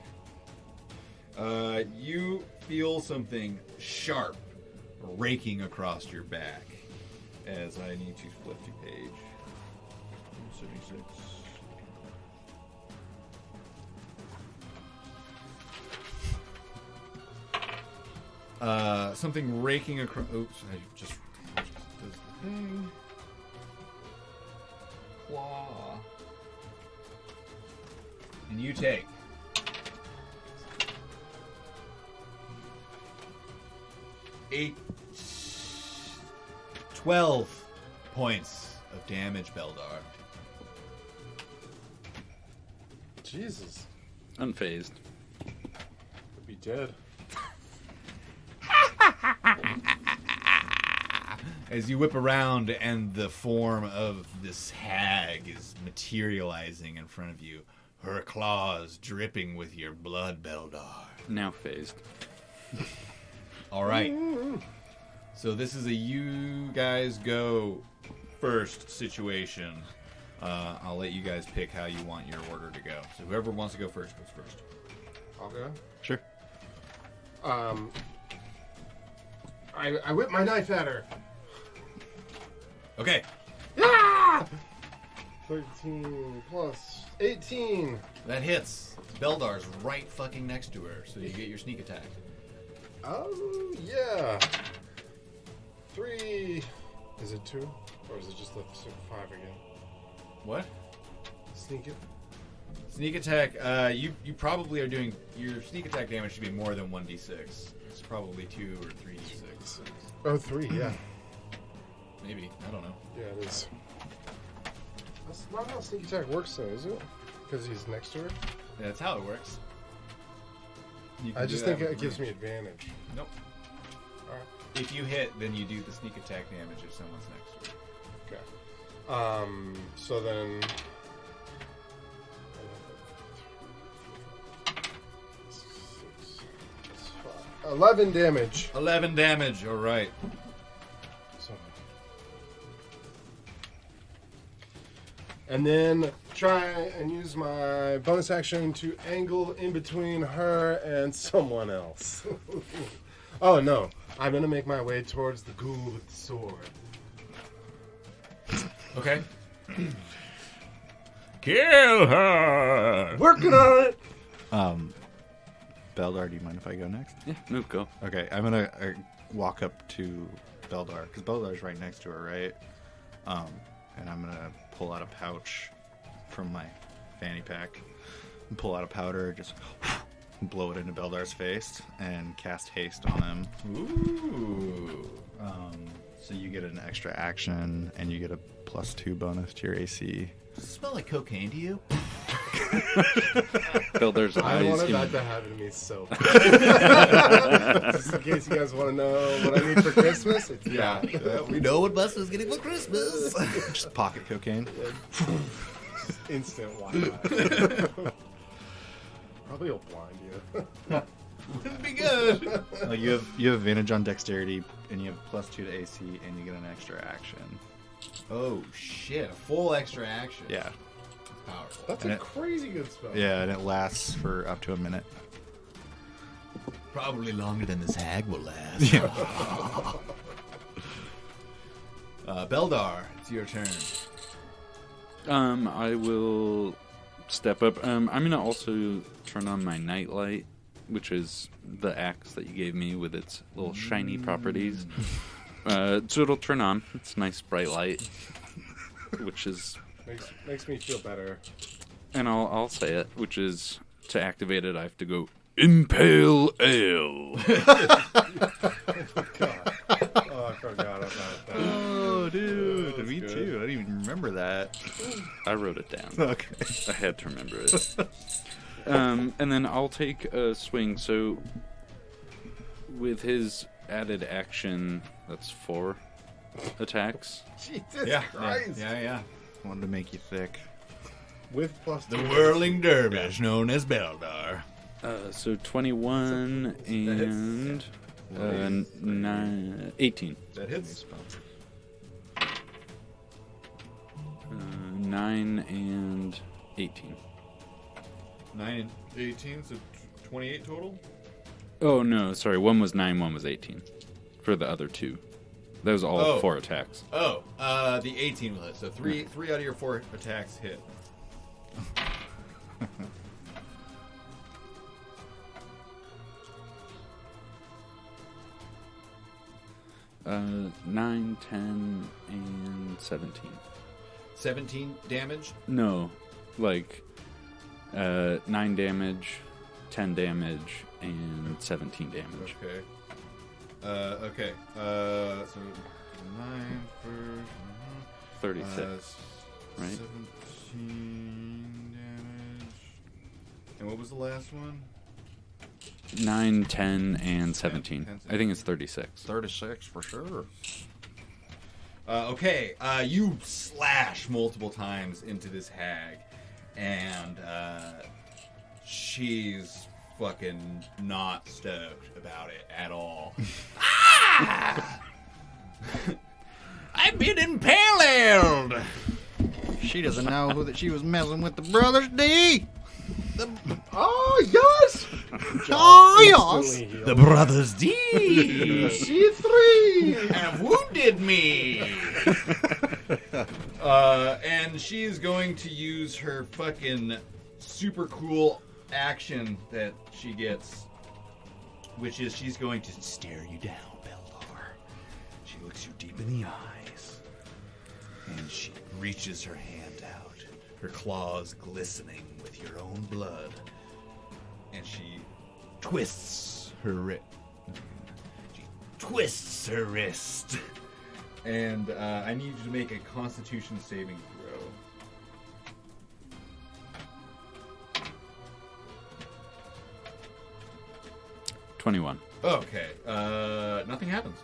F: You feel something sharp raking across your back as I need to flip to page 76.
B: Something raking across. Oops, I just does the thing. Claw. And you take 12 points of damage, Beldar.
E: Jesus.
G: Unfazed.
E: Could be dead.
B: As you whip around and the form of this hag is materializing in front of you, her claws dripping with your blood, Beldar.
G: Now phased.
B: All right. So this is a you guys go first situation. I'll let you guys pick how you want your order to go. So whoever wants to go first goes first.
E: I'll go.
C: Sure.
E: I whip my knife at her.
B: Okay.
E: 13 plus 18.
B: That hits. Beldar's right fucking next to her, so you get your sneak attack.
E: Oh, yeah. 3. Is it 2? Or is it just the 5 again?
B: What?
E: Sneak it.
B: Sneak attack, you probably are doing... Your sneak attack damage should be more than 1d6. It's probably 2 or 3d6.
E: Oh, 3, yeah.
B: Maybe. I don't know.
E: Yeah, it is. That's not how sneak attack works, though, is it? Because he's next to her?
B: Yeah, that's how it works. You can
E: I
B: do
E: just
B: that
E: think
B: with
E: it gives me
B: range.
E: advantage.
B: Nope.
E: Alright.
B: If you hit, then you do the sneak attack damage if someone's next to you.
E: Okay. So then... 11 damage.
B: 11 damage, alright.
E: So. And then try and use my bonus action to angle in between her and someone else. Oh no, I'm gonna make my way towards the ghoul with the sword.
B: Okay.
D: Kill her!
E: Working on it!
C: Beldar, do you mind if I go next?
G: Yeah, no, go.
C: Okay, I'm gonna walk up to Beldar because Beldar's right next to her, right? And I'm gonna pull out a pouch from my fanny pack and pull out a powder, just blow it into Beldar's face and cast haste on him.
B: Ooh.
C: So you get an extra action and you get a +2 bonus to your AC.
B: Does it smell like cocaine to you?
G: Beldar's
E: I
G: eyes.
E: wanted that to happen to me so just in case you guys want to know what I need for Christmas, it's that.
B: We know what Buster's getting for Christmas.
C: Just pocket cocaine.
E: Instant Wi-Fi. Probably will blind you.
B: Wouldn't be good.
C: You have advantage on dexterity and you have +2 to AC and you get an extra action.
B: Oh shit! A full extra action.
C: Yeah.
B: Powerful.
E: That's
C: And
E: a
C: it-
E: crazy good spell.
C: Yeah, and it lasts for up to a minute.
B: Probably longer than this hag will last. Beldar, it's your turn.
G: I will step up. I'm gonna also turn on my nightlight, which is the axe that you gave me with its little shiny properties. So it'll turn on. It's nice bright light, which is,
E: Makes me feel better.
G: and I'll say it, which is to activate it. I have to go impale ale.
E: God. Oh, I forgot about that.
C: Oh, dude,
E: That's
C: me
E: good.
C: too. I didn't even remember that.
G: I wrote it down.
C: Okay.
G: I had to remember it. And then I'll take a swing. So with his added action, that's 4 attacks.
E: Jesus Christ.
B: Yeah.
C: Wanted to make you thick.
E: With plus
B: The
E: 2.
B: whirling dervish known as Beldar.
G: So 21 and 18.
B: That hits.
G: 9 and 18.
B: 9 and 18, so 28 total.
G: Oh no, sorry. One was 9, one was 18. For the other 2. That was all 4 attacks.
B: Oh, the 18 will hit. So three out of your 4 attacks hit.
G: 9, 10, and 17.
B: 17 damage.
G: No, like 9 damage, 10 damage, and 17 damage.
B: Okay. Okay. So 9 for
G: 36, right?
B: 17 damage. And what was the last one?
G: 9, 10, and 17.
B: 10,
G: I think it's 36.
C: 36 for sure.
B: Okay, you slash multiple times into this hag, and she's fucking not stoked about it at all.
F: I've been impaled.
C: She doesn't know that she was messing with the brothers D.
E: Oh, yes!
C: Oh, yes.
E: Instantly healed.
F: The brothers D
E: C3!
B: have wounded me. And she's going to use her fucking super cool action that she gets, which is she's going to stare you down, Beldor. She looks you deep in the eyes, and she reaches her hand out, her claws glistening with your own blood, and she twists her wrist. She twists her wrist. And I need you to make a Constitution saving throw.
G: 21.
B: Okay. Nothing happens.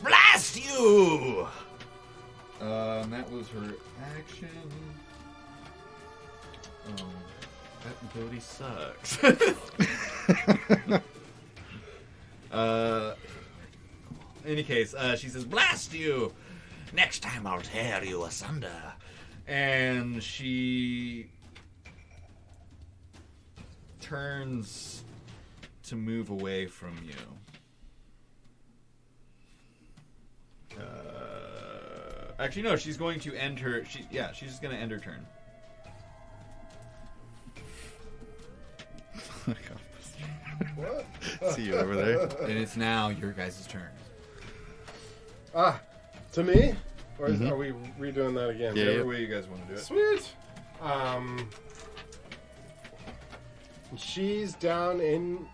F: blast you.
B: That was her action. That ability sucks. In any case, she says, "Blast you! Next time I'll tear you asunder." And she turns to move away from you. Actually, no. She's going to end her. She's just going to end her turn.
E: What?
C: See you over there.
B: And it's now your guys' turn.
E: Ah, to me? Or are we redoing that again?
C: Yeah.
B: Whichever way you guys want to do it.
E: Sweet. She's down in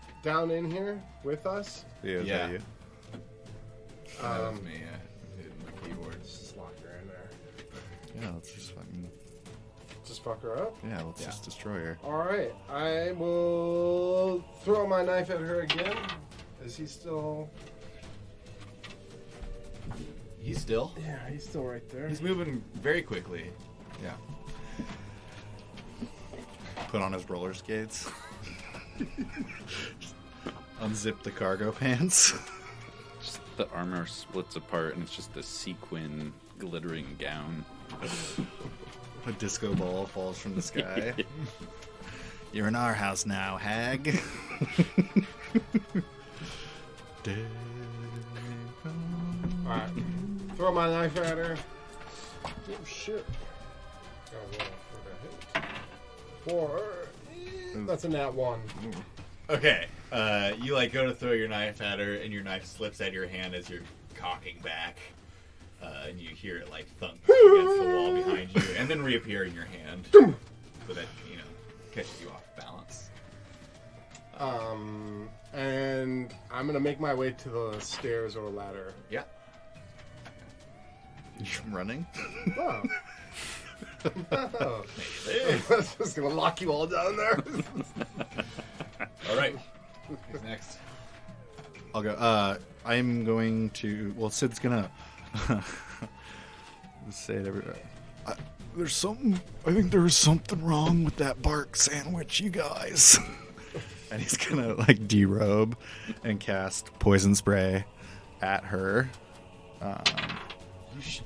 E: here with us.
C: Yeah. Is
B: Yeah.
C: that you?
B: That was me. Yeah. Hitting my keyboard.
E: Just lock her in there.
C: Yeah. Let's just fucking.
E: Just fuck her up.
C: Yeah. Let's just destroy her.
E: All right. I will throw my knife at her again. Is he still?
B: He's still.
E: Yeah, he's still right there.
B: He's moving very quickly. Yeah.
C: Put on his roller skates. Unzip the cargo pants.
G: Just the armor splits apart, and it's just a sequin glittering gown.
C: A disco ball falls from the sky. You're in our house now, hag.
E: All right. Throw my knife at her. Oh shit! Gotta roll for the hit. That's a nat 1.
B: Okay. You go to throw your knife at her, and your knife slips out of your hand as you're cocking back. And you hear it thunk against the wall behind you, and then reappear in your hand. So that catches you off balance.
E: And I'm gonna make my way to the stairs or ladder.
B: Yeah.
C: You're running?
E: Oh. I'm just gonna lock you all down there.
B: All right. Who's next?
C: I'll go. I'm going to. Well, Sid's gonna say it everywhere. There's something. I think there was something wrong with that bark sandwich, you guys. And he's gonna derobe and cast poison spray at her.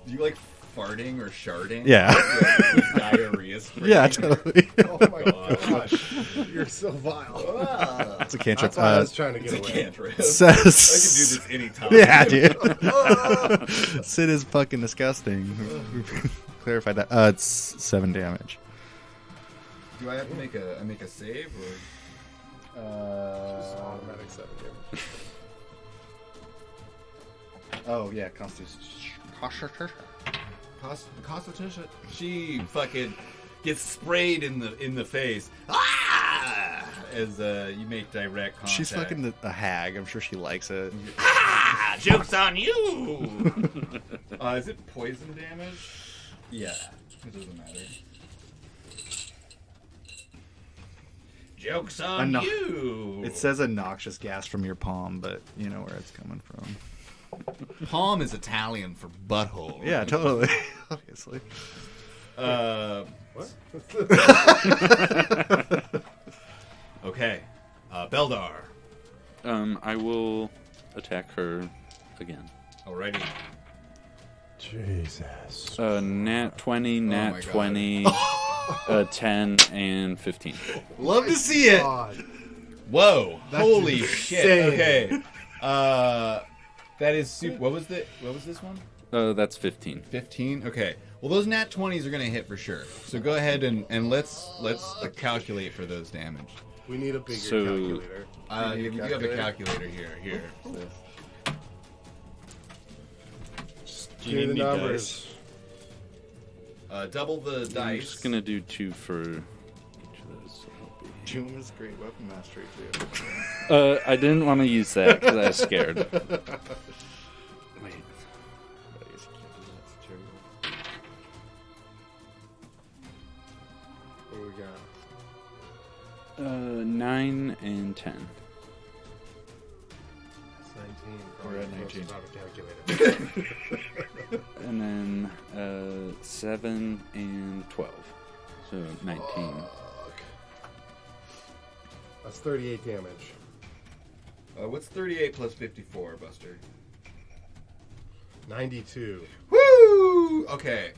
B: You farting or sharding?
C: Yeah.
B: Diarrhea spray.
C: Yeah, totally.
E: Oh my gosh, you're so vile.
C: It's a cantrip.
E: That's why I was trying to get
B: It's a
E: away.
B: cantrip. I
C: Says.
B: can do this anytime.
C: Yeah, dude. Sid is fucking disgusting. Clarified that. It's 7 damage.
B: Do I have to make a save or?
E: Just automatic 7 damage.
C: Oh yeah, Constitution.
B: Constitution. She fucking gets sprayed in the face. Ah! As you make direct contact.
C: She's fucking a hag. I'm sure she likes it.
A: Ah, joke's on you!
B: Is it poison damage? Yeah, it doesn't matter.
A: Joke's on you!
C: It says a noxious gas from your palm, but you know where it's coming from.
B: Palm is Italian for butthole.
C: Yeah, totally. Obviously.
E: What?
B: Okay. Beldar.
G: I will attack her again.
B: Alrighty.
E: Jesus.
G: Nat 20,
B: my
G: nat
B: God.
G: 20, 10, and 15.
B: Love to see it.
E: God.
B: Whoa.
E: That's
B: Holy
E: insane.
B: shit. Okay. That is super. What was this one?
G: That's 15.
B: 15. Okay. Well, those nat 20s are gonna hit for sure. So go ahead and let's calculate for those damage.
E: We need a bigger
G: So-
E: calculator.
B: You do have a calculator here. Here.
E: Give me the numbers.
B: Double the
G: I'm
B: dice.
G: just going to do 2 for each of those. So it'll be...
C: Doom is great weapon mastery too.
G: I didn't want to use that because I was scared. Wait.
E: What do we got?
G: 9 and 10.
E: That's 19.
C: We're at
E: Probably
C: 19.
E: without a calculator.
G: And then 7 and 12. So 19.
E: Fuck. That's 38 damage.
B: What's 38 plus 54, Buster?
E: 92.
B: Woo! Okay.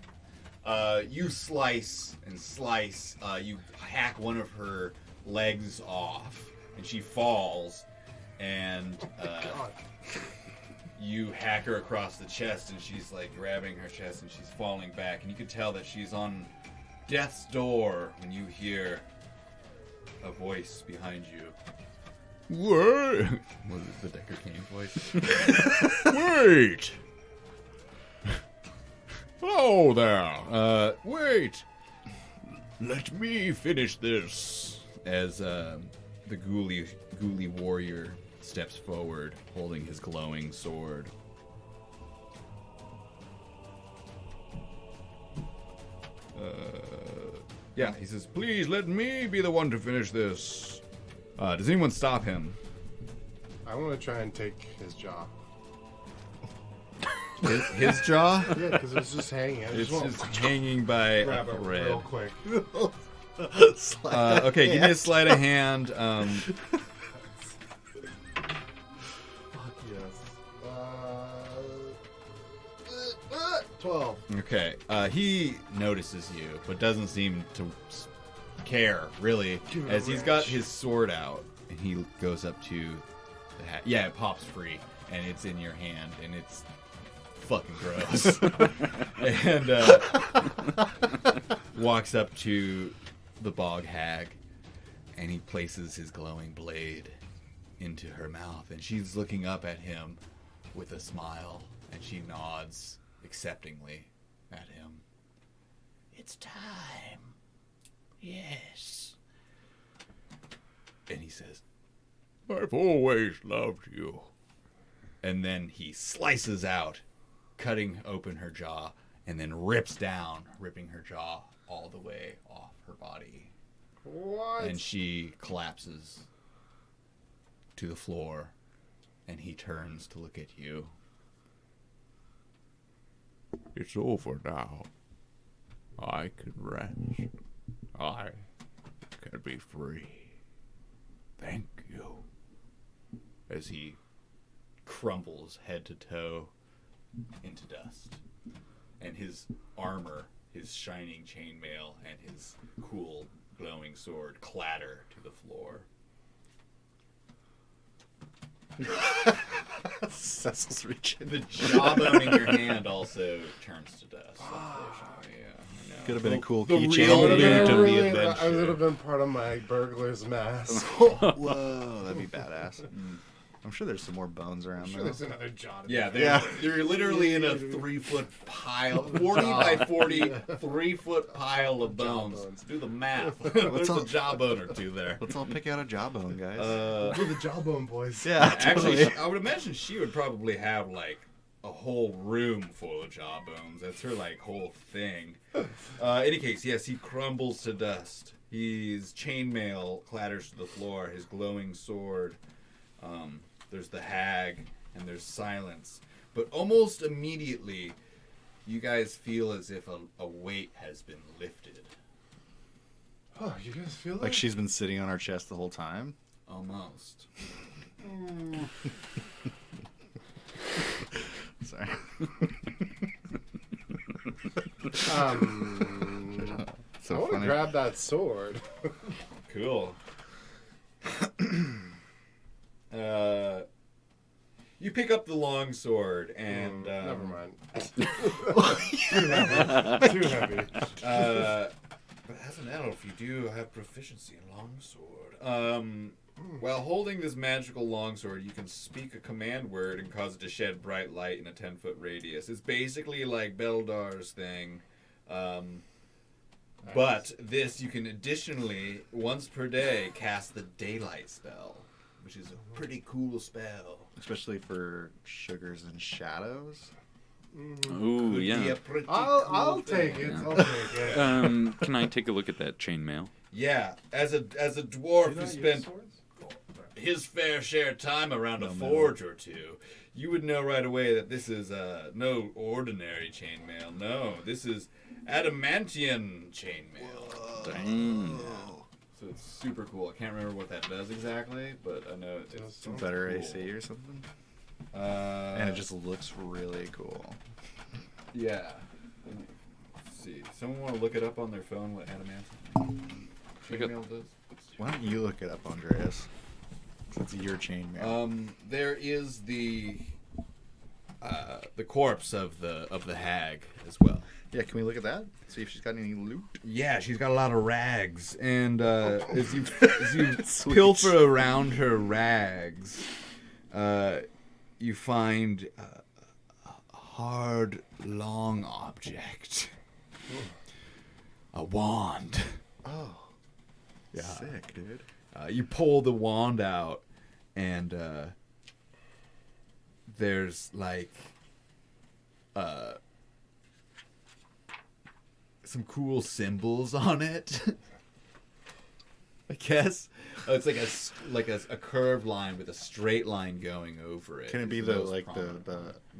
B: You slice and slice. You hack one of her legs off, and she falls. And
E: God.
B: you hack her across the chest, and she's like grabbing her chest, and she's falling back. And you can tell that she's on death's door when you hear a voice behind you. What? Was it the Decker Kane voice? Wait! Hello there. Wait! Let me finish this. As the ghoulie warrior steps forward, holding his glowing sword. Yeah, he says, "Please let me be the one to finish this." Does anyone stop him?
E: I want to try and take his jaw.
B: His jaw?
E: Yeah, because it's just hanging. I
B: It's
E: just want
B: just
E: to
B: hanging by a
E: grab it
B: thread.
E: real quick.
B: Okay, give me a sleight of hand.
E: Fuck yes. 12.
B: Okay, he notices you, but doesn't seem to care, really,
E: Give it a
B: as he's got
E: wrench.
B: his sword out, and he goes up to the hat. Yeah, it pops free, and it's in your hand, and it's fucking gross. And walks up to the bog hag, and he places his glowing blade into her mouth, and she's looking up at him with a smile, and she nods acceptingly at him.
A: It's time. Yes.
B: And he says, "I've always loved you." And then he slices out, cutting open her jaw, and then rips down, ripping her jaw all the way off her body.
E: What?
B: And she collapses to the floor, and he turns to look at you. "It's over now. I can rest. I can be free. Thank you." As he crumbles head to toe into dust, and his armor, his shining chainmail, and his cool glowing sword clatter to the floor.
C: Cecil's reaching.
B: The jawbone in your hand also turns to dust. Unfortunately, yeah. I know.
C: Could have been a cool
B: The
C: keychain.
B: real
E: That
B: loot
E: would've
B: of
E: been
B: the
E: really-
B: adventure.
E: I would have been part of my burglar's mask.
C: Whoa, that'd be badass. I'm sure there's some more bones around
E: Sure,
C: though.
E: there's another jaw.
B: Yeah,
C: Yeah.
B: they're literally in a 3-foot pile, 40 by 40, 3-foot pile of bones.
E: Jawbones.
B: Do the math. There's a jawbone or two there.
C: Let's all pick out a jawbone, guys.
E: We're the jawbone boys.
C: yeah,
B: Actually,
C: totally.
B: I would imagine she would probably have like a whole room full of jawbones. That's her like whole thing. Any case, yes, he crumbles to dust. His chainmail clatters to the floor. His glowing sword. There's the hag, and there's silence. But almost immediately, you guys feel as if a weight has been lifted.
E: Oh, you guys feel that?
C: Like she's been sitting on our chest the whole time.
B: Almost.
C: Sorry.
E: I
C: So
E: want to
C: funny.
E: grab that sword.
B: Cool. You pick up the long sword and
E: Never mind. Too heavy.
B: but as an elf, you do have proficiency in longsword. While holding this magical longsword, you can speak a command word and cause it to shed bright light in a 10-foot radius. It's basically like Beldar's thing. But this, you can additionally, once per day, cast the daylight spell, which is a pretty cool spell.
C: Especially for sugars and shadows.
G: Ooh,
B: Could be
G: yeah.
B: a pretty
E: I'll
B: cool
E: take
B: thing.
E: it. I'll take it.
G: Can I take a look at that chainmail?
B: Yeah, as a dwarf
E: You
B: who
E: not use
B: spent
E: swords?
B: his fair share of time around a forge or two, you would know right away that this is no ordinary chainmail. No, this is adamantium chainmail.
G: Dang.
B: So it's super cool. I can't remember what that does exactly, but I know it's
C: Some better
B: cool.
C: AC or something.
B: And
C: And it just looks really cool.
B: yeah. Let's see. Someone want to look it up on their phone what adamantium chainmail does?
C: Why don't you look it up, Andreas? Since it's your chainmail.
B: There is the corpse of the hag as well.
C: Yeah, can we look at that? See if she's got any loot.
B: Yeah, she's got a lot of rags, and as you
C: Sweet.
B: pilfer around her rags, you find a hard, long object, a wand.
C: Oh.
B: Yeah.
C: Sick, dude.
B: You pull the wand out, and there's like some cool symbols on it. I guess it's like a curved line with a straight line going over it.
C: Can it be
B: is
C: the
B: most
C: like
B: prominent.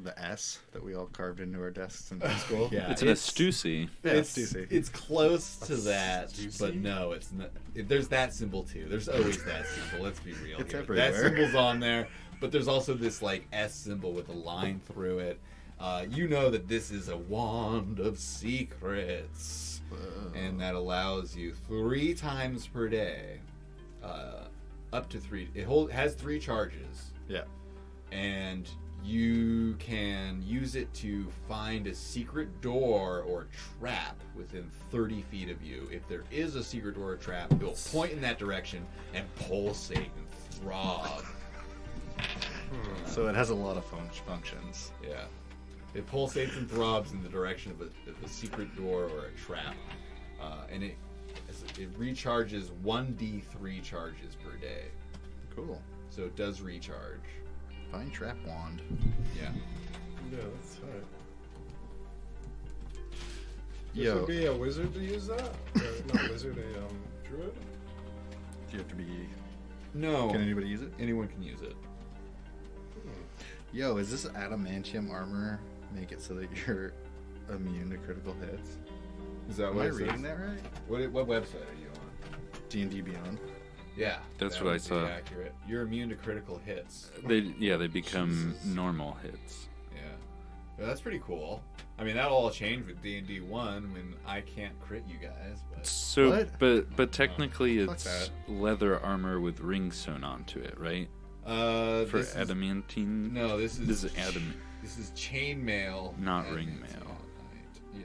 C: the S that we all carved into our desks in high school?
B: Yeah,
G: It's an astucy.
C: Yeah,
B: it's
C: Stussy.
B: it's close to that,
E: Stussy?
B: but no, it's not. There's that symbol too. There's always that symbol. Let's be real.
C: It's
B: here.
C: everywhere.
B: That symbol's on there, but there's also this like S symbol with a line through it. You know that this is a wand of secrets, and that allows you 3 times per day, up to 3. It has 3 charges.
C: Yeah.
B: And you can use it to find a secret door or trap within 30 feet of you. If there is a secret door or trap, it will point in that direction and pulsate and throb.
C: So it has a lot of functions.
B: Yeah. It pulsates and throbs in the direction of a secret door or a trap. And it recharges 1d3 charges per day.
C: Cool.
B: So it does recharge.
C: Fine trap wand.
B: Yeah.
E: Yeah, that's right. This
C: Yo,
E: would be a wizard to use that? Not wizard, a druid?
C: do you have to be?
B: No.
C: Can anybody use it?
B: Anyone can use it.
C: Yo, is this adamantium armor make it so that you're immune to critical hits?
B: Is that
C: Am
B: what
C: I
B: it says?
C: reading that right?
B: What website are you on?
C: D&D Beyond.
B: Yeah,
G: That's
B: that
G: what I
B: would be
G: saw.
B: Accurate. You're immune to critical hits.
G: They become
B: Jesus.
G: normal hits.
B: Yeah, that's pretty cool. I mean, that'll all change with D&D 1 when I can't crit you guys. But
G: So,
C: What?
G: but technically,
C: Fuck
G: it's
C: that.
G: leather armor with rings sewn onto it, right? For
B: this is,
G: adamantine.
B: no, this is
G: This is adam.
B: This is chainmail,
G: Not
B: and
G: ring
B: it's
G: mail.
B: not- Yeah.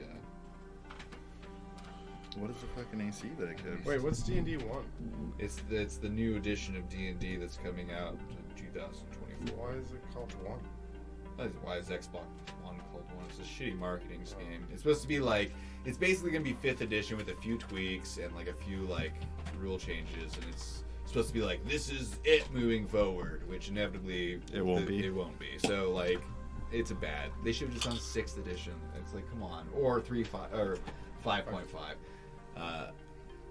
C: What is the fucking AC that it gives?
E: Wait, what's D&D 1?
B: It's the new edition of D&D that's coming out in 2024.
E: Why is it called 1?
B: Why is Xbox One called One? It's a shitty marketing scheme. It's supposed to be like, it's basically gonna be 5th edition with a few tweaks and like a few like rule changes, and it's supposed to be like, this is it moving forward, which inevitably
C: It won't be.
B: It won't be. So like, it's a bad. They should have just done 6th edition. It's like, come on, or 3.5 or 5.5.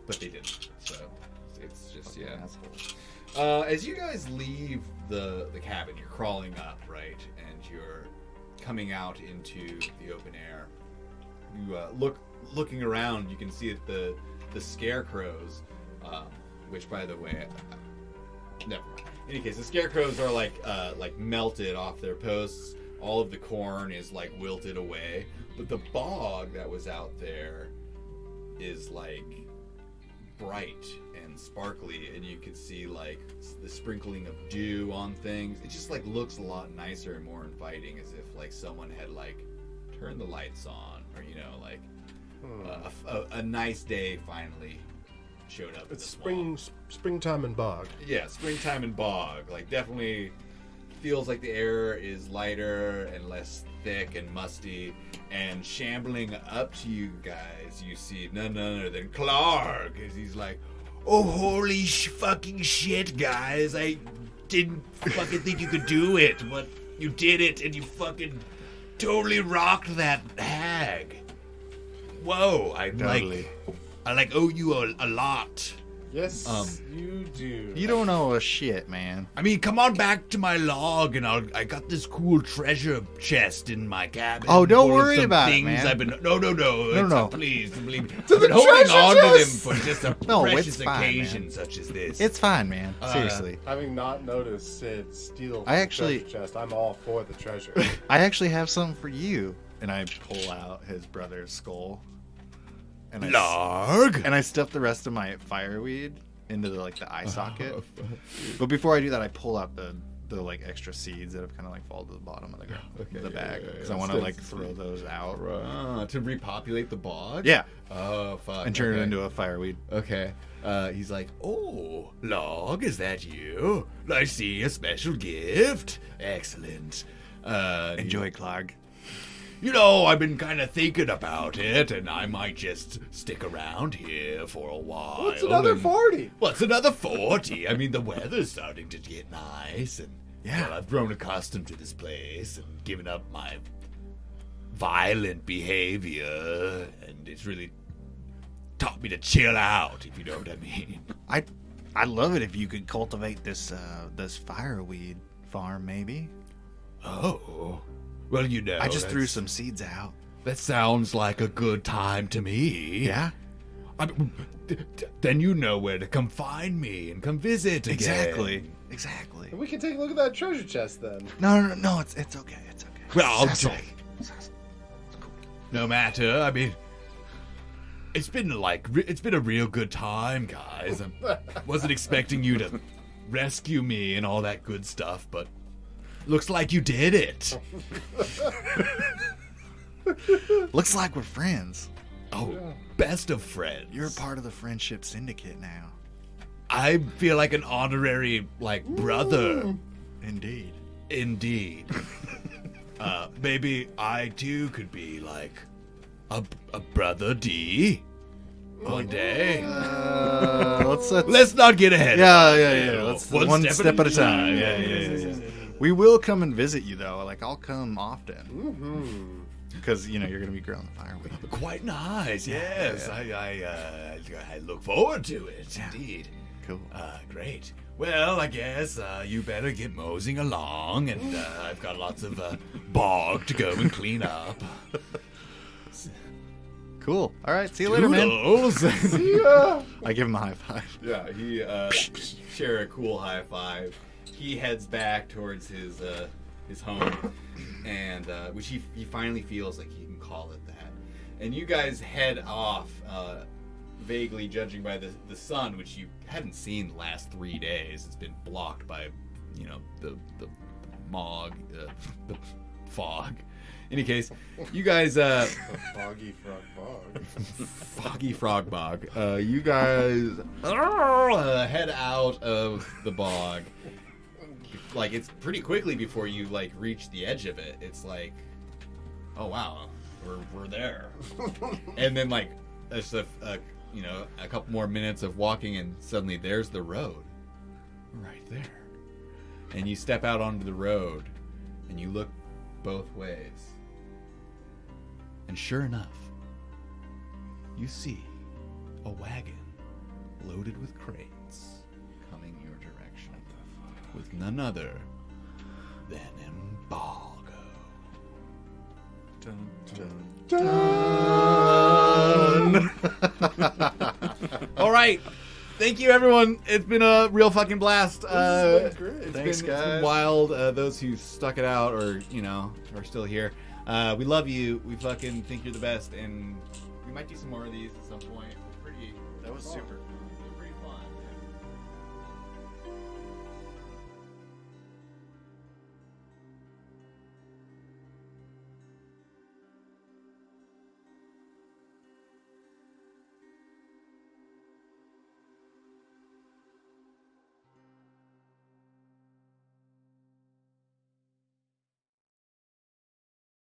B: But they didn't. So it's just as you guys leave the cabin, you're crawling up, right, and you're coming out into the open air. You looking around, you can see that the scarecrows, which by the way, never mind. In any case, the scarecrows are like melted off their posts. All of the corn is like wilted away, but the bog that was out there is like bright and sparkly, and you can see like the sprinkling of dew on things. It just like looks a lot nicer and more inviting, as if like someone had like turned the lights on, or you know, like a nice day finally showed up.
E: It's
B: in the
E: springtime and bog.
B: yeah, springtime and bog. Like, definitely feels like the air is lighter and less thick and musty. And shambling up to you guys, you see none other than Clark. As he's like,
A: Oh, holy fucking shit, guys. I didn't fucking think you could do it, but you did it, and you fucking totally rocked that hag. Whoa, I owe you a lot.
E: Yes, you do.
C: You don't know a shit, man.
A: I mean, come on back to my log, and I got this cool treasure chest in my cabin.
C: Oh, don't
A: full of
C: worry
A: some
C: about it,
A: things
C: man.
A: I've been
C: No.
A: Please believe me. I've been holding
E: treasure
A: on to them
E: chest!
A: for just a
C: No,
A: precious
C: it's fine,
A: occasion
C: man.
A: such as this.
C: It's fine, man. Seriously.
E: Having not noticed Sid steal
C: I
E: the
C: actually-
E: treasure chest, I'm all for the treasure.
C: I actually have something for you. And I pull out his brother's skull. And I stuff the rest of my fireweed into the eye socket. But before I do that, I pull out the like extra seeds that have kind of like fallen to the bottom of the bag, because I want to like throw those out.
B: to repopulate the bog?
C: Yeah,
B: Oh, fuck.
C: and turn it
B: okay.
C: into a fireweed.
B: Okay. He's like,
A: Oh, Log, is that you? I see a special gift. Excellent.
C: Enjoy, Clark.
A: You know, I've been kind of thinking about it, and I might just stick around here for a while.
E: What's another
A: and-
E: 40?
A: What's another 40? I mean, the weather's starting to get nice, and
C: Yeah.
A: well, I've grown accustomed to this place and given up my violent behavior, and it's really taught me to chill out, if you know what I mean.
C: I love it if you could cultivate this fireweed farm, maybe.
A: Oh, well, you know,
C: I just threw
A: that's-
C: some seeds out.
A: That sounds like a good time to me.
C: Yeah,
A: I mean, then you know where to come find me and come visit again.
C: exactly.
E: We can take a look at that treasure chest then.
C: No, it's okay. It's okay.
A: Well, I'll
C: Cecil.
A: take. No matter. I mean, it's been a real good time, guys. I wasn't expecting you to rescue me and all that good stuff, but looks like you did it.
C: Looks like we're friends.
A: Oh, best of friends.
C: You're a part of the friendship syndicate now.
A: I feel like an honorary, brother.
C: Indeed.
A: Indeed. Maybe I too could be like a brother D one day. Let's not get ahead.
C: Yeah. Let's
A: One
C: one
A: step
C: step
A: at
C: at
A: a
C: a time.
A: time.
C: Yeah. We will come and visit you though. Like I'll come often because you're gonna be growing the fireweed.
A: Quite nice. Yes, I look forward to it. Indeed.
C: Cool.
A: Great. Well, I guess you better get moseying along, and I've got lots of bog to go and clean up.
C: Cool. All right. See you later, man.
A: Toodles.
C: I give him a high five.
B: yeah, he share a cool high five. He heads back towards his home, and which he finally feels like he can call it that. And you guys head off, vaguely judging by the sun, which you hadn't seen the last 3 days. It's been blocked by, the fog, Any case, you guys,
E: The foggy frog bog.
B: Foggy Frog Bog. You guys head out of the bog. Like, it's pretty quickly before you like reach the edge of it. It's like, oh wow, we're there. And then like it's a couple more minutes of walking, and suddenly there's the road right there. And you step out onto the road, and you look both ways. And sure enough, you see a wagon loaded with crates coming your direction with none other than Embargo. All right. Thank you, everyone. It's been a real fucking blast.
E: This has been great.
C: Thanks,
B: It's
C: guys.
B: been wild. Those who stuck it out or, are still here. We love you. We fucking think you're the best. And we might do some more of these at some point. It's pretty.
C: That was super